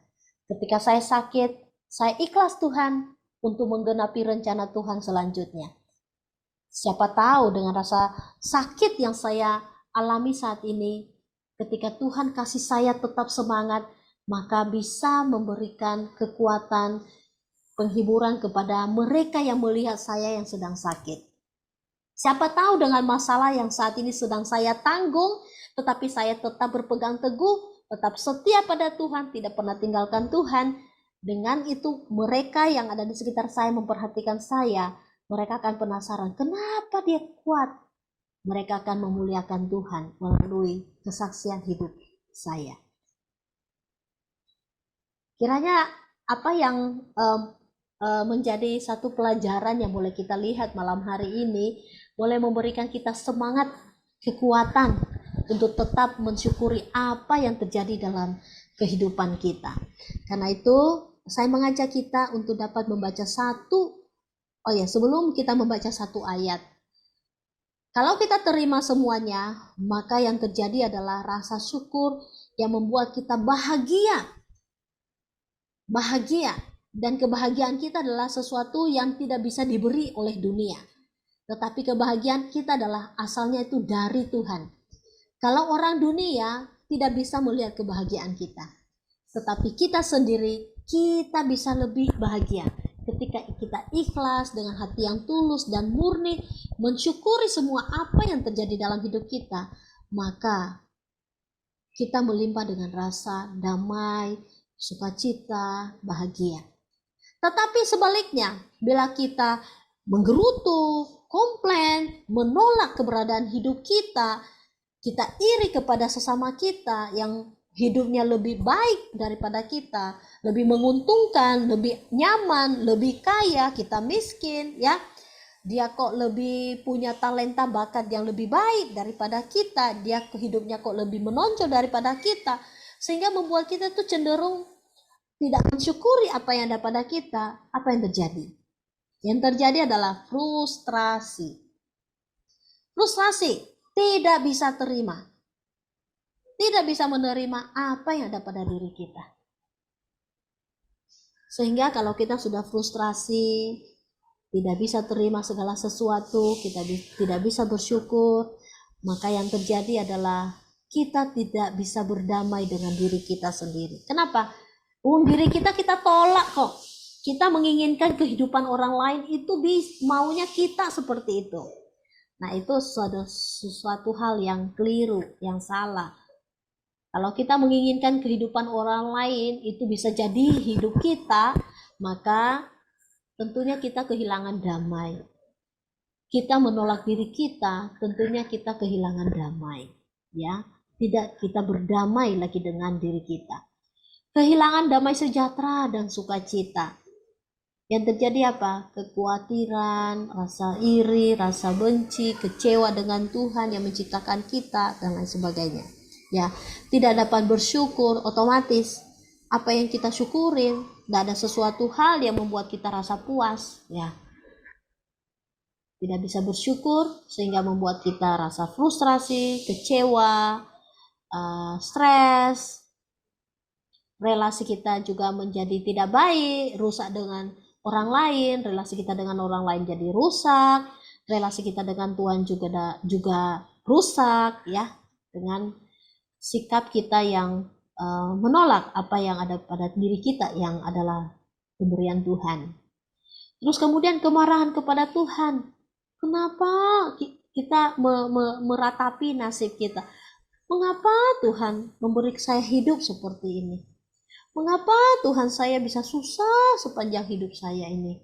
Ketika saya sakit, saya ikhlas Tuhan untuk menggenapi rencana Tuhan selanjutnya. Siapa tahu dengan rasa sakit yang saya alami saat ini, ketika Tuhan kasih saya tetap semangat, maka bisa memberikan kekuatan, penghiburan kepada mereka yang melihat saya yang sedang sakit. Siapa tahu dengan masalah yang saat ini sedang saya tanggung, tetapi saya tetap berpegang teguh, tetap setia pada Tuhan, tidak pernah tinggalkan Tuhan. Dengan itu mereka yang ada di sekitar saya memperhatikan saya, mereka akan penasaran, kenapa dia kuat? Mereka akan memuliakan Tuhan melalui kesaksian hidup saya. Kiranya apa yang menjadi satu pelajaran yang boleh kita lihat malam hari ini, boleh memberikan kita semangat, kekuatan untuk tetap mensyukuri apa yang terjadi dalam kehidupan kita. Karena itu saya mengajak kita untuk dapat membaca sebelum kita membaca satu ayat. Kalau kita terima semuanya, maka yang terjadi adalah rasa syukur yang membuat kita bahagia. Dan kebahagiaan kita adalah sesuatu yang tidak bisa diberi oleh dunia. Tetapi kebahagiaan kita adalah asalnya itu dari Tuhan. Kalau orang dunia tidak bisa melihat kebahagiaan kita. Tetapi kita sendiri, kita bisa lebih bahagia. Ketika kita ikhlas dengan hati yang tulus dan murni, mensyukuri semua apa yang terjadi dalam hidup kita, maka kita melimpah dengan rasa damai, sukacita, bahagia. Tetapi sebaliknya, bila kita menggerutu, komplain, menolak keberadaan hidup kita, kita iri kepada sesama kita yang hidupnya lebih baik daripada kita, lebih menguntungkan, lebih nyaman, lebih kaya, kita miskin, ya. Dia kok lebih punya talenta bakat yang lebih baik daripada kita, dia hidupnya kok lebih menonjol daripada kita, sehingga membuat kita tuh cenderung tidak mensyukuri apa yang ada pada kita. Apa yang terjadi? Yang terjadi adalah frustrasi. Frustrasi, tidak bisa terima. Tidak bisa menerima apa yang ada pada diri kita. Sehingga kalau kita sudah frustrasi, tidak bisa terima segala sesuatu, kita tidak bisa bersyukur, maka yang terjadi adalah kita tidak bisa berdamai dengan diri kita sendiri. Kenapa? Diri kita tolak kok. Kita menginginkan kehidupan orang lain itu maunya kita seperti itu. Nah, itu sesuatu hal yang keliru, yang salah. Kalau kita menginginkan kehidupan orang lain itu bisa jadi hidup kita, maka tentunya kita kehilangan damai. Kita menolak diri kita, tentunya kita kehilangan damai. Ya, tidak kita berdamai lagi dengan diri kita. Kehilangan damai sejahtera dan sukacita. Yang terjadi apa? Kekhawatiran, rasa iri, rasa benci, kecewa dengan Tuhan yang menciptakan kita, dan lain sebagainya. Ya, tidak dapat bersyukur, otomatis apa yang kita syukurin, tidak ada sesuatu hal yang membuat kita rasa puas. Ya, tidak bisa bersyukur sehingga membuat kita rasa frustrasi, kecewa, stres. Relasi kita juga menjadi tidak baik, rusak dengan orang lain, relasi kita dengan orang lain jadi rusak, relasi kita dengan Tuhan juga rusak, ya, dengan sikap kita yang menolak apa yang ada pada diri kita yang adalah pemberian Tuhan. Terus kemudian kemarahan kepada Tuhan. Kenapa kita meratapi nasib kita? Mengapa Tuhan memberi saya hidup seperti ini? Mengapa Tuhan saya bisa susah sepanjang hidup saya ini?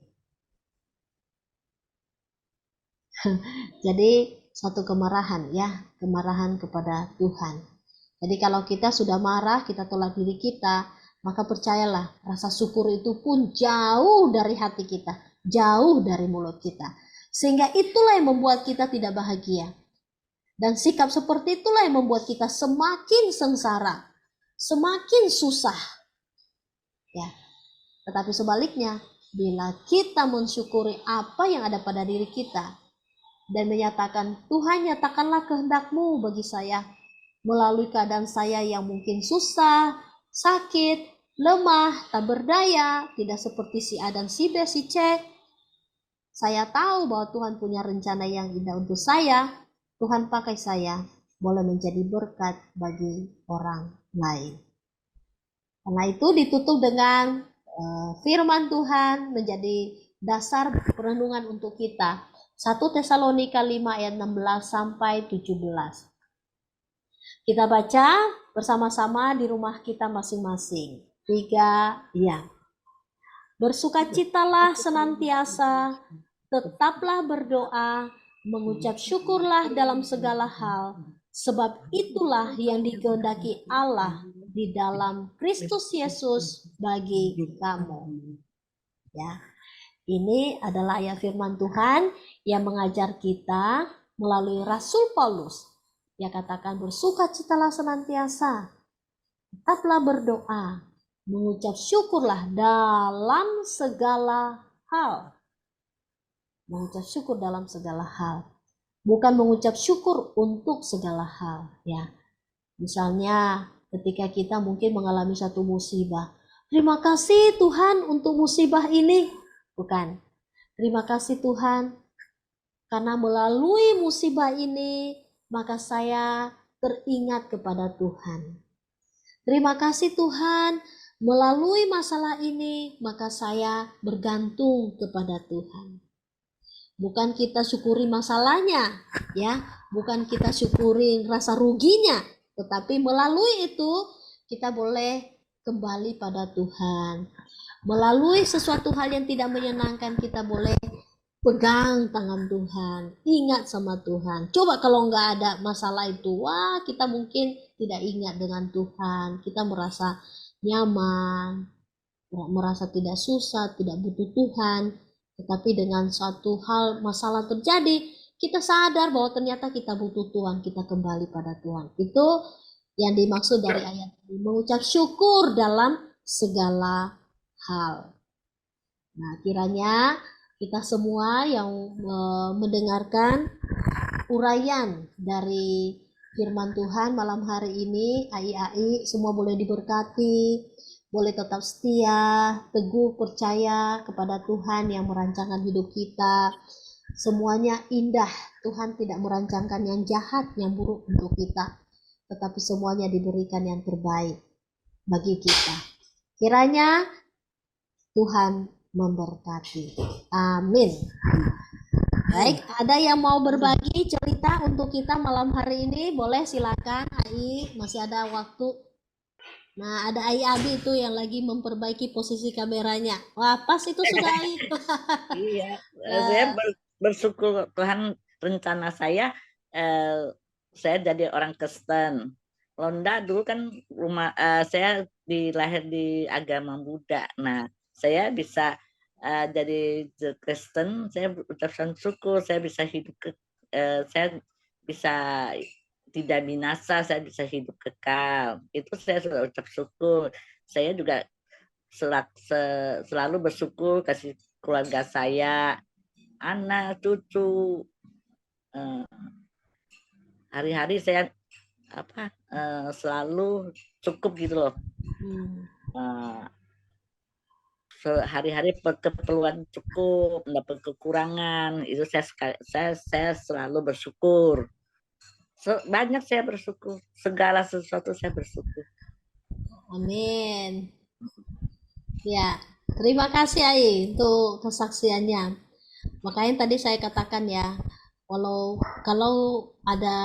Jadi suatu kemarahan, ya, kemarahan kepada Tuhan. Jadi kalau kita sudah marah, kita tolak diri kita, maka percayalah rasa syukur itu pun jauh dari hati kita, jauh dari mulut kita. Sehingga itulah yang membuat kita tidak bahagia. Dan sikap seperti itulah yang membuat kita semakin sengsara, semakin susah. Ya, tetapi sebaliknya, bila kita mensyukuri apa yang ada pada diri kita, dan menyatakan, Tuhan nyatakanlah kehendak-Mu bagi saya melalui keadaan saya yang mungkin susah, sakit, lemah, tak berdaya, tidak seperti si A dan si B, si C. Saya tahu bahwa Tuhan punya rencana yang indah untuk saya. Tuhan pakai saya boleh menjadi berkat bagi orang lain. Karena itu ditutup dengan firman Tuhan menjadi dasar perenungan untuk kita. 1 Tesalonika 5 ayat 16 sampai 17. Kita baca bersama-sama di rumah kita masing-masing. 3, ya. Bersukacitalah senantiasa, tetaplah berdoa, mengucap syukurlah dalam segala hal, sebab itulah yang dikehendaki Allah di dalam Kristus Yesus bagi kamu. Ya, ini adalah ayat firman Tuhan yang mengajar kita melalui Rasul Paulus. Dia katakan bersukacitalah senantiasa, tetaplah berdoa, mengucap syukurlah dalam segala hal. Mengucap syukur dalam segala hal. Bukan mengucap syukur untuk segala hal, ya. Misalnya ketika kita mungkin mengalami satu musibah, terima kasih Tuhan untuk musibah ini. Bukan. Terima kasih Tuhan karena melalui musibah ini maka saya teringat kepada Tuhan. Terima kasih Tuhan, melalui masalah ini maka saya bergantung kepada Tuhan. Bukan kita syukuri masalahnya, ya, bukan kita syukuri rasa ruginya, tetapi melalui itu kita boleh kembali pada Tuhan. Melalui sesuatu hal yang tidak menyenangkan kita boleh pegang tangan Tuhan, ingat sama Tuhan. Coba kalau nggak ada masalah itu, wah kita mungkin tidak ingat dengan Tuhan, kita merasa nyaman, merasa tidak susah, tidak butuh Tuhan. Tetapi dengan suatu hal masalah terjadi, kita sadar bahwa ternyata kita butuh Tuhan, kita kembali pada Tuhan. Itu yang dimaksud dari ayat ini, mengucap syukur dalam segala hal. Nah, kiranya kita semua yang mendengarkan uraian dari firman Tuhan malam hari ini, AI semua boleh diberkati, boleh tetap setia, teguh, percaya kepada Tuhan yang merancangkan hidup kita. Semuanya indah, Tuhan tidak merancangkan yang jahat, yang buruk untuk kita, tetapi semuanya diberikan yang terbaik bagi kita. Kiranya Tuhan memberkati. Amin. Baik, ada yang mau berbagi cerita untuk kita malam hari ini? Boleh silakan, Ai, masih ada waktu. Nah, ada Ai Abi itu yang lagi memperbaiki posisi kameranya. Wah, pas itu sudah Ai. Iya, saya bersyukur Tuhan rencana saya jadi orang Kristen. Londa dulu kan rumah saya dilahir di agama Buddha. Nah, saya bisa jadi Kristen, saya berucapkan syukur, saya bisa hidup saya bisa tidak binasa, saya bisa hidup kekal. Itu saya sudah ucap syukur. Saya juga selalu bersyukur kasih keluarga saya, anak, cucu. Hari-hari saya selalu cukup gitu loh. Hari-hari keperluan cukup, mendapat kekurangan, itu saya selalu bersyukur. Banyak saya bersyukur, segala sesuatu saya bersyukur. Amin. Ya, terima kasih Ai untuk kesaksiannya. Makanya tadi saya katakan ya, kalau ada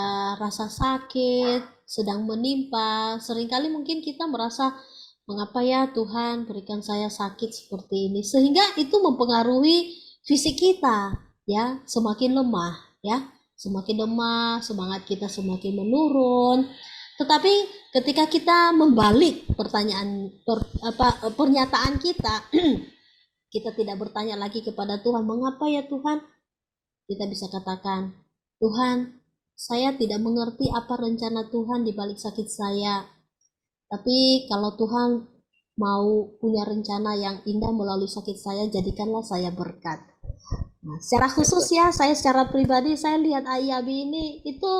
rasa sakit sedang menimpa, seringkali mungkin kita merasa mengapa ya Tuhan berikan saya sakit seperti ini, sehingga itu mempengaruhi fisik kita, ya, semakin lemah, ya, semakin lemah, semangat kita semakin menurun. Tetapi ketika kita membalik pernyataan kita, kita tidak bertanya lagi kepada Tuhan, mengapa ya Tuhan? Kita bisa katakan, Tuhan, saya tidak mengerti apa rencana Tuhan di balik sakit saya. Tapi kalau Tuhan mau punya rencana yang indah melalui sakit saya, jadikanlah saya berkat. Nah, secara khusus ya, saya secara pribadi saya lihat Ayabi ini itu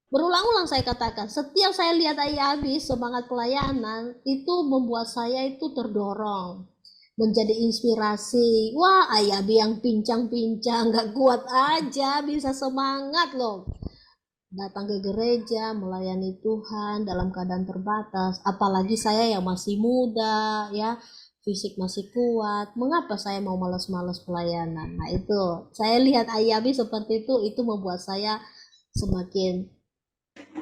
berulang-ulang saya katakan, setiap saya lihat Ayabi semangat pelayanan itu membuat saya itu terdorong menjadi inspirasi. Wah, Ayabi yang pincang-pincang gak kuat aja bisa semangat loh datang ke gereja melayani Tuhan dalam keadaan terbatas, apalagi saya yang masih muda ya, fisik masih kuat, mengapa saya mau malas-malas pelayanan? Nah itu saya lihat Ayabi seperti itu membuat saya semakin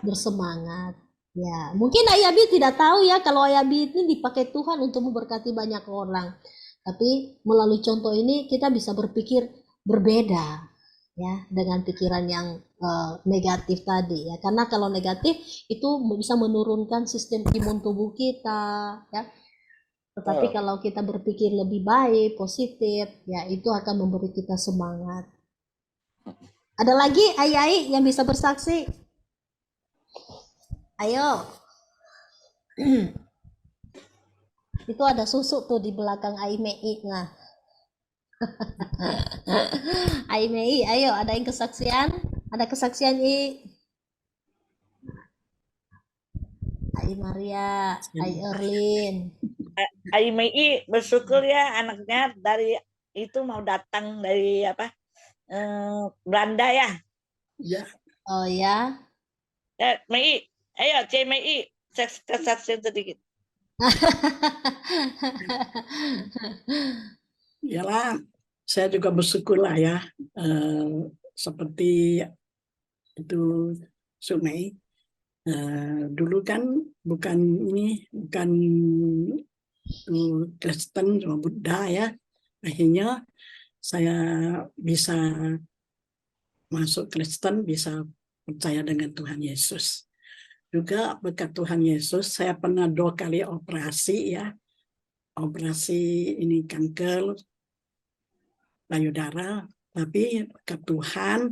bersemangat. Ya, mungkin Ayabi tidak tahu ya kalau Ayabi ini dipakai Tuhan untuk memberkati banyak orang. Tapi melalui contoh ini kita bisa berpikir berbeda ya dengan pikiran yang negatif tadi ya. Karena kalau negatif itu bisa menurunkan sistem imun tubuh kita ya. Tetapi kalau kita berpikir lebih baik, positif, ya itu akan memberi kita semangat. Ada lagi ayai yang bisa bersaksi? Ayo. Itu ada susu tuh di belakang Aimei. Nah. Aimei, ayo ada yang kesaksian? Ada kesaksian I? Ai Maria, Ai Erlin. Aimei bersyukur ya anaknya dari itu mau datang dari apa Belanda ya. Ya. Oh ya. Mei, ayo C Mei, kesaksian sedikit. Yalah, saya juga bersyukurlah ya, seperti itu Sumei. Dulu kan bukan Kristen cuma Buddha ya. Akhirnya saya bisa masuk Kristen, bisa percaya dengan Tuhan Yesus. Juga berkat Tuhan Yesus, saya pernah 2 kali operasi ya. Operasi ini kanker payudara, tapi berkat Tuhan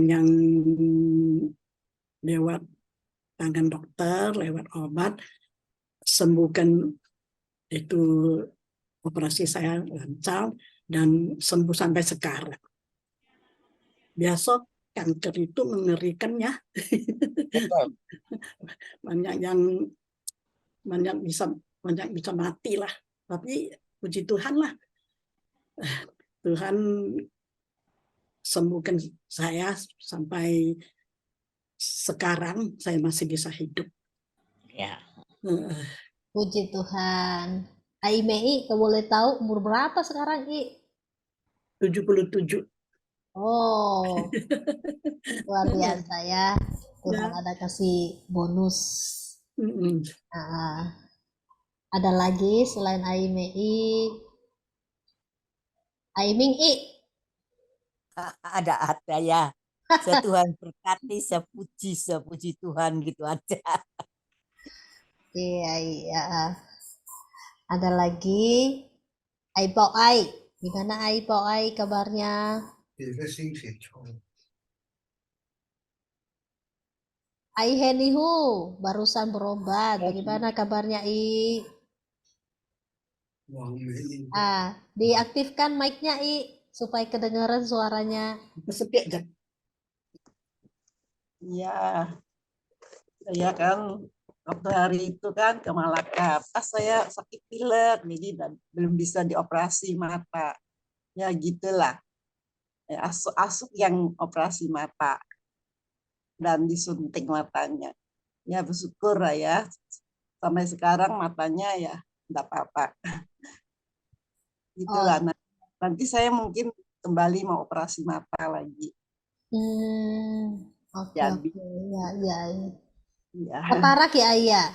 yang lewat tangan dokter, lewat obat, sembuhkan itu operasi saya lancar dan sembuh sampai sekarang. Biasa kanker itu mengerikan ya. banyak bisa mati lah. Tapi puji Tuhan lah. Tuhan sembuhkan saya sampai sekarang saya masih bisa hidup. Ya. Puji Tuhan. Ai Mei, kalau boleh tahu umur berapa sekarang I? 77. Oh, luar biasa ya. Tuhan ada kasih bonus. Nah, ada lagi selain Ai Mei? Ai Ming I? Ada ya. Tuhan berkati, sepuji Tuhan gitu aja. Iya, iya. Ada lagi Ai Pok Ai. Gimana Ai Pok Ai kabarnya? Ai Henihu barusan berobat. Bagaimana kabarnya I? Diaktifkan mic-nya I supaya kedengaran suaranya. Sepi aja. Ya, saya kan waktu hari itu kan ke Malaka, pas saya sakit pilek, jadi belum bisa dioperasi mata. Ya gitulah, ya, asuk yang operasi mata dan disuntik matanya. Ya bersyukur lah ya, sampai sekarang matanya ya tidak apa-apa. Gitulah. Nah, nanti saya mungkin kembali mau operasi mata lagi. Oke, ya. Keparak ya Ayah.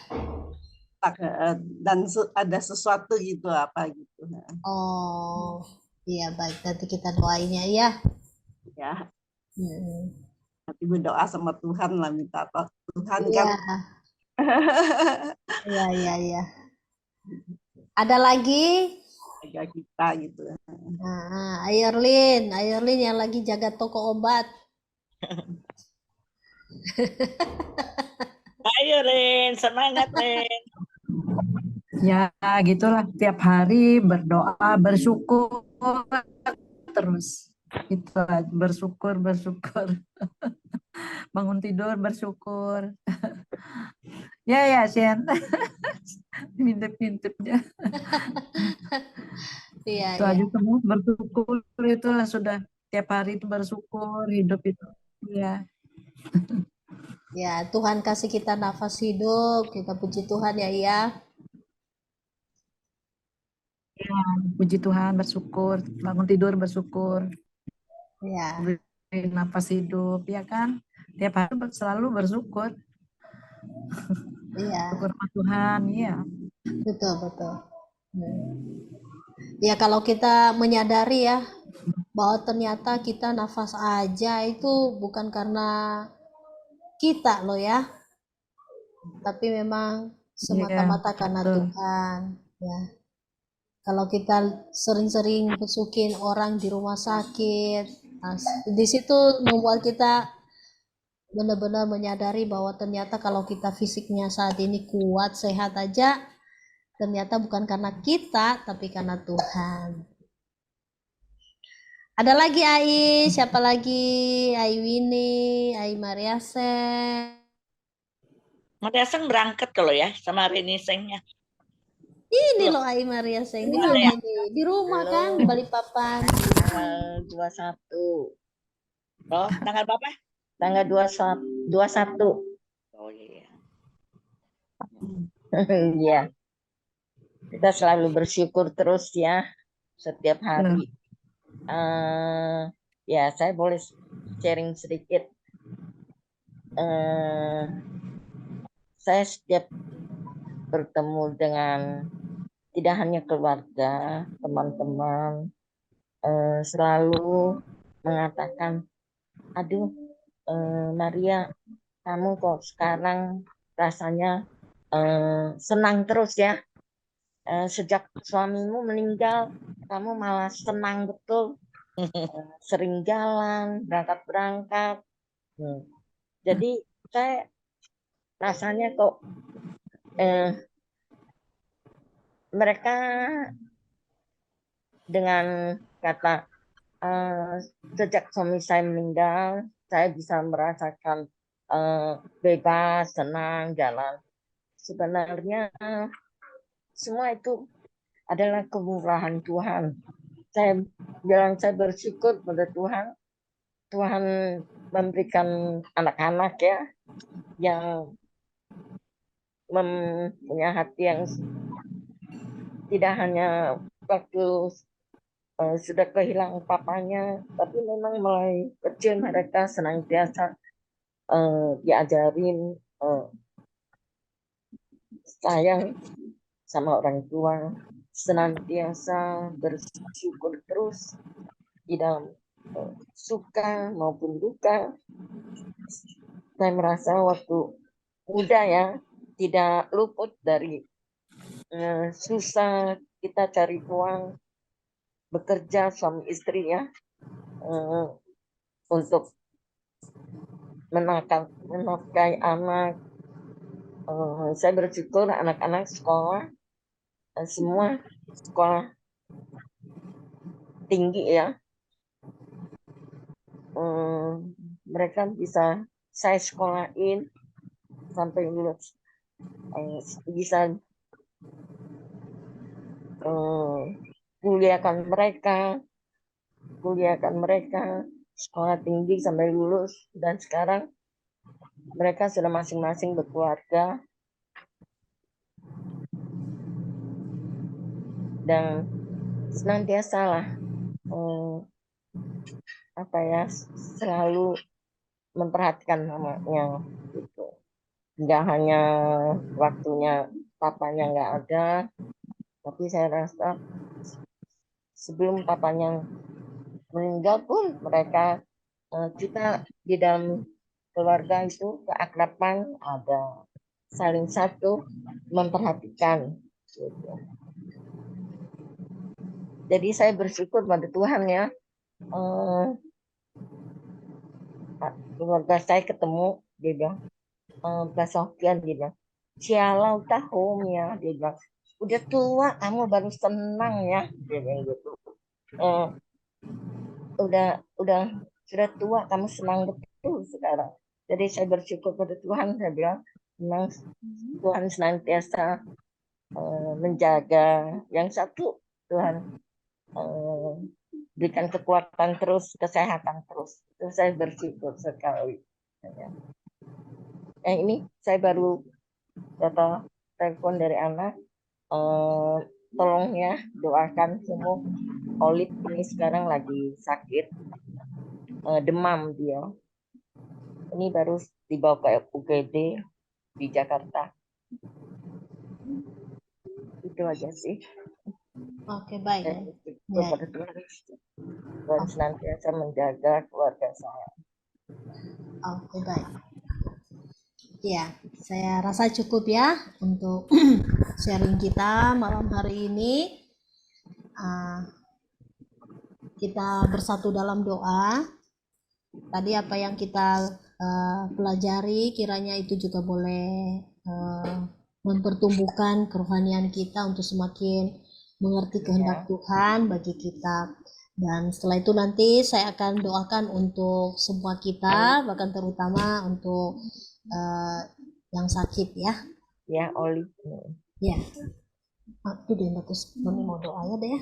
Dan ada sesuatu gitu apa gitu. Oh, iya baik. Nanti kita doainnya ya. Ya. Nanti berdoa sama Tuhan lah, minta apa Tuhan kan. Iya. Ada lagi? Jaga kita gitu. Ayerlin yang lagi jaga toko obat. Ayo Ren, semangat Ren. Ya gitulah, tiap hari berdoa, bersyukur terus. Itu aja, bersyukur, bersyukur. Bangun tidur bersyukur. Ya, Shen. Mintip-mintipnya. Iya, Itu iya. aja semua bersyukur itu sudah tiap hari itu bersyukur hidup itu. Ya, Ya, Tuhan kasih kita nafas hidup, kita puji Tuhan ya, iya. puji Tuhan bersyukur, bangun tidur bersyukur, Ya, beri nafas hidup, ya kan? Tiap hari selalu bersyukur, iya, syukur sama Tuhan, ya. betul, betul. Ya, kalau kita menyadari ya, bahwa ternyata kita nafas aja itu bukan karena kita loh ya, tapi memang Iya, semata-mata karena betul. Tuhan ya. Kalau kita sering-sering besukin orang di rumah sakit, nah, di situ membuat kita benar-benar menyadari bahwa ternyata kalau kita fisiknya saat ini kuat, sehat aja, ternyata bukan karena kita, tapi karena Tuhan. Ada lagi Ai, siapa lagi? Ai Winnie, Ai Mariasen. Mariaseng berangkat kalau ya sama Reni Sengnya. Ini Loh, loh Ai Mariasen, di mana mana ya? ini? Di rumah kan, di Belum. Balikpapan. Tanggal 21. Oh, tanggal berapa? Tanggal 21. Oh iya. Iya. Kita selalu bersyukur terus ya setiap hari. Ya, saya boleh sharing sedikit. Saya setiap bertemu dengan tidak hanya keluarga, teman-teman, selalu mengatakan, aduh, Maria, kamu kok sekarang rasanya senang terus ya. Sejak suamimu meninggal, kamu malah senang betul. Sering jalan, berangkat-berangkat. Jadi saya rasanya kok mereka dengan kata sejak suami saya meninggal, saya bisa merasakan bebas, senang, jalan. Sebenarnya semua itu adalah kemurahan Tuhan. Saya bilang saya bersyukur pada Tuhan. Tuhan memberikan anak-anak ya yang mempunyai hati yang tidak hanya waktu sudah kehilangan papanya, tapi memang mulai kecil mereka senantiasa diajarin sayang sama orang tua, senantiasa bersyukur terus di dalam suka maupun duka. Saya merasa waktu muda ya tidak luput dari susah kita cari uang, bekerja suami istri ya untuk menafkahi anak. Saya bersyukur anak-anak sekolah semua sekolah tinggi ya. Mereka bisa saya sekolahin sampai lulus, bisa kuliahkan mereka sekolah tinggi sampai lulus, dan sekarang mereka sudah masing-masing berkeluarga dan senantiasa lah selalu memperhatikan mamanya gitu. Nggak hanya waktunya papanya nggak ada, tapi saya rasa sebelum papanya meninggal pun mereka kita di dalam keluarga itu keakraban ada, saling satu memperhatikan gitu. Jadi saya bersyukur pada Tuhan ya, keluarga saya ketemu, dia bilang Mbak Sofian, dia bilang sialau tahun ya, dia bilang udah tua kamu baru senang ya, dia bilang gitu. eh, udah sudah tua, kamu senang betul sekarang. Jadi saya bersyukur pada Tuhan, saya bilang memang Tuhan senantiasa menjaga. Yang satu, Tuhan berikan kekuatan terus, kesehatan terus. Itu saya bersyukur sekali. Ini saya baru dapat telepon dari anak. Tolong ya doakan semua. Olive ini sekarang lagi sakit, demam dia. Ini baru dibawa ke UGD di Jakarta. Itu aja sih. Oke, baik. Saya bersyukur Ya. pada Tuhan. Tuhan senantiasa menjaga keluarga saya. Oke, baik. Ya, saya rasa cukup ya untuk sharing kita malam hari ini. Kita bersatu dalam doa. Tadi apa yang kita pelajari, kiranya itu juga boleh mempertumbuhkan kerohanian kita untuk semakin mengerti kehendak Tuhan bagi kita. Dan setelah itu nanti saya akan doakan untuk semua kita, bahkan terutama untuk yang sakit ya. Ya, Olive. Ya. Itu dia bagus. Mami mau doa ya deh ya.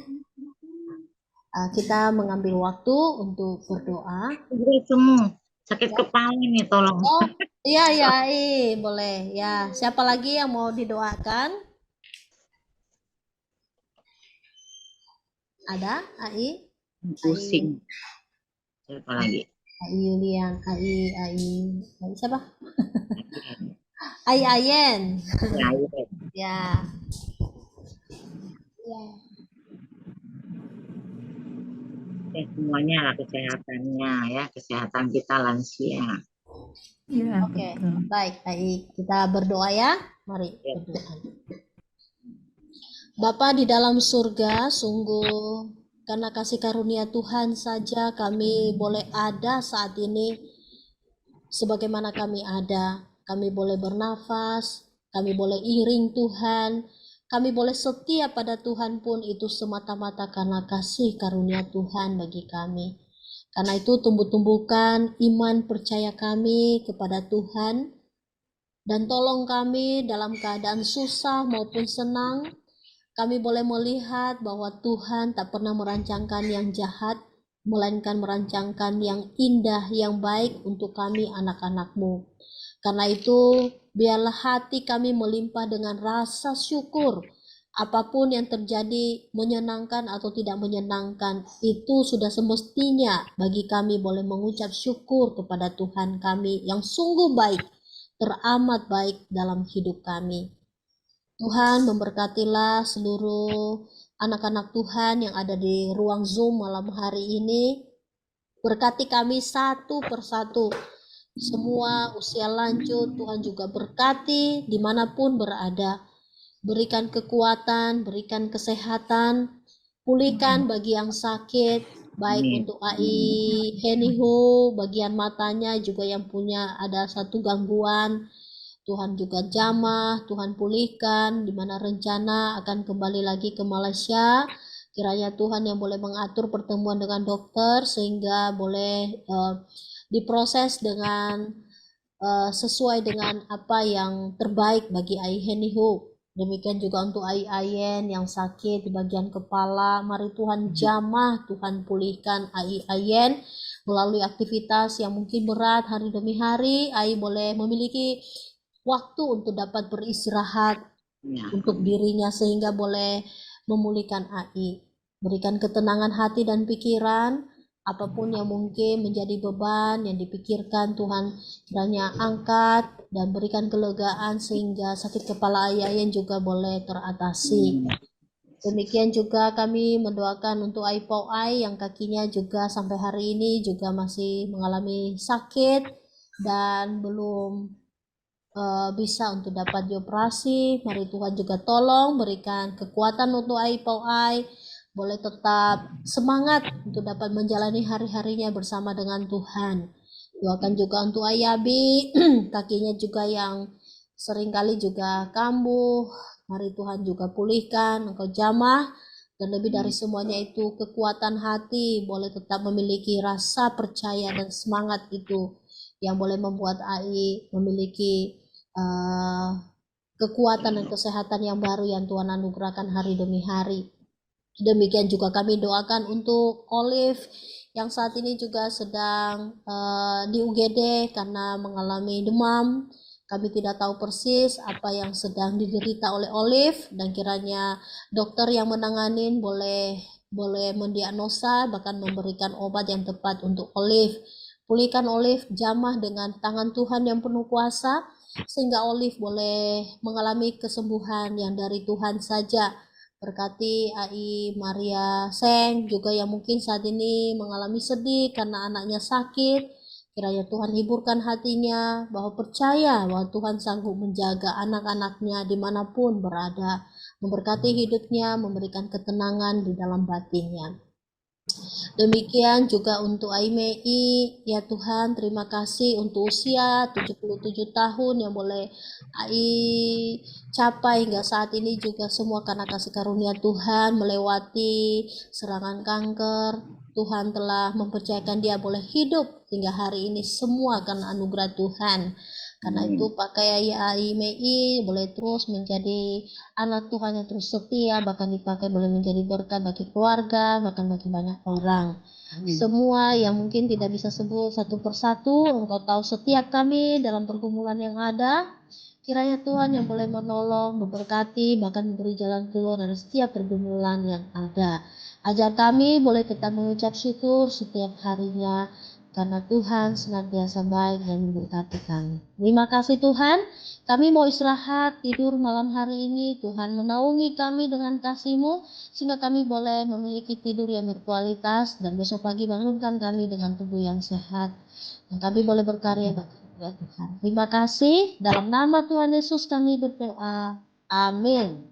Kita mengambil waktu untuk berdoa. Semua sakit kepala nih, tolong. Oh, iya, boleh. Ya, siapa lagi yang mau didoakan? Ada? Ai? Pusing. Siapa lagi? Ai Yulian, Ai siapa? Ai Ayen. Ya. Ya. Semuanya lah kesehatannya ya, kesehatan kita lansia. Iya, Oke, betul. baik. Kita berdoa ya. Mari berdoa. Bapa di dalam surga, sungguh karena kasih karunia Tuhan saja kami boleh ada saat ini sebagaimana kami ada. Kami boleh bernafas, kami boleh iring Tuhan, kami boleh setia pada Tuhan pun itu semata-mata karena kasih karunia Tuhan bagi kami. Karena itu tumbuh-tumbuhkan iman percaya kami kepada Tuhan dan tolong kami dalam keadaan susah maupun senang. Kami boleh melihat bahwa Tuhan tak pernah merancangkan yang jahat, melainkan merancangkan yang indah, yang baik untuk kami anak-anak-Mu. Karena itu, biarlah hati kami melimpah dengan rasa syukur. Apapun yang terjadi, menyenangkan atau tidak menyenangkan, itu sudah semestinya bagi kami boleh mengucap syukur kepada Tuhan kami yang sungguh baik, teramat baik dalam hidup kami. Tuhan memberkatilah seluruh anak-anak Tuhan yang ada di ruang Zoom malam hari ini. Berkati kami satu persatu. Semua usia lanjut Tuhan juga berkati dimanapun berada. Berikan kekuatan, berikan kesehatan, pulihkan bagi yang sakit, baik untuk Ai Heniho, bagian matanya juga yang punya ada satu gangguan. Tuhan juga jamah, Tuhan pulihkan, di mana rencana akan kembali lagi ke Malaysia. Kiranya Tuhan yang boleh mengatur pertemuan dengan dokter sehingga boleh diproses dengan sesuai dengan apa yang terbaik bagi Ai Heniho. Demikian juga untuk Ai Ayen yang sakit di bagian kepala. Mari Tuhan jamah, Tuhan pulihkan Ai Ayen melalui aktivitas yang mungkin berat hari demi hari. Ai boleh memiliki waktu untuk dapat beristirahat untuk dirinya sehingga boleh memulihkan Ai. Berikan ketenangan hati dan pikiran, apapun yang mungkin menjadi beban yang dipikirkan Tuhan kiranya angkat dan berikan kelegaan sehingga sakit kepala Ai juga boleh teratasi. Demikian juga kami mendoakan untuk Ai Pau Ai yang kakinya juga sampai hari ini juga masih mengalami sakit dan belum bisa untuk dapat dioperasi. Mari Tuhan juga tolong berikan kekuatan untuk Ai Pau Ai, boleh tetap semangat untuk dapat menjalani hari-harinya bersama dengan Tuhan. Doakan juga untuk Ai Abi, kakinya juga yang seringkali juga kambuh. Mari Tuhan juga pulihkan, Engkau jamah Dan lebih dari semuanya itu, kekuatan hati boleh tetap memiliki rasa percaya dan semangat itu yang boleh membuat AI memiliki kekuatan dan kesehatan yang baru yang Tuhan anugerahkan hari demi hari. Demikian juga kami doakan untuk Olive yang saat ini juga sedang di UGD karena mengalami demam. Kami tidak tahu persis apa yang sedang diderita oleh Olive, dan kiranya dokter yang menanganin boleh mendiagnosa bahkan memberikan obat yang tepat untuk Olive. Pulihkan Olive, jamah dengan tangan Tuhan yang penuh kuasa sehingga Olive boleh mengalami kesembuhan yang dari Tuhan saja. Berkati AI Maria Seng juga yang mungkin saat ini mengalami sedih karena anaknya sakit. Kiranya Tuhan hiburkan hatinya, bahwa percaya bahwa Tuhan sanggup menjaga anak-anaknya dimanapun berada, memberkati hidupnya, memberikan ketenangan di dalam batinnya. Demikian juga untuk Aimei, ya Tuhan, terima kasih untuk usia 77 tahun yang boleh Ai capai hingga saat ini juga semua karena kasih karunia Tuhan, melewati serangan kanker. Tuhan telah mempercayakan dia boleh hidup hingga hari ini semua karena anugerah Tuhan. Karena itu pakai Aimei boleh terus menjadi anak Tuhan yang terus setia, bahkan dipakai boleh menjadi berkat bagi keluarga, bahkan bagi banyak orang. Semua yang mungkin tidak bisa sebut satu persatu, Engkau tahu setiap kami dalam pergumulan yang ada. Kiranya Tuhan yang boleh menolong, memberkati, bahkan memberi jalan keluar dari setiap pergumulan yang ada. Ajar kami boleh tetap mengucap syukur setiap harinya, karena Tuhan senantiasa baik dan memberkati kami. Terima kasih Tuhan, kami mau istirahat, tidur malam hari ini. Tuhan menaungi kami dengan kasih-Mu, sehingga kami boleh memiliki tidur yang berkualitas, dan besok pagi bangunkan kami dengan tubuh yang sehat. Dan kami boleh berkarya bagi Tuhan. Terima kasih, dalam nama Tuhan Yesus kami berdoa. Amin.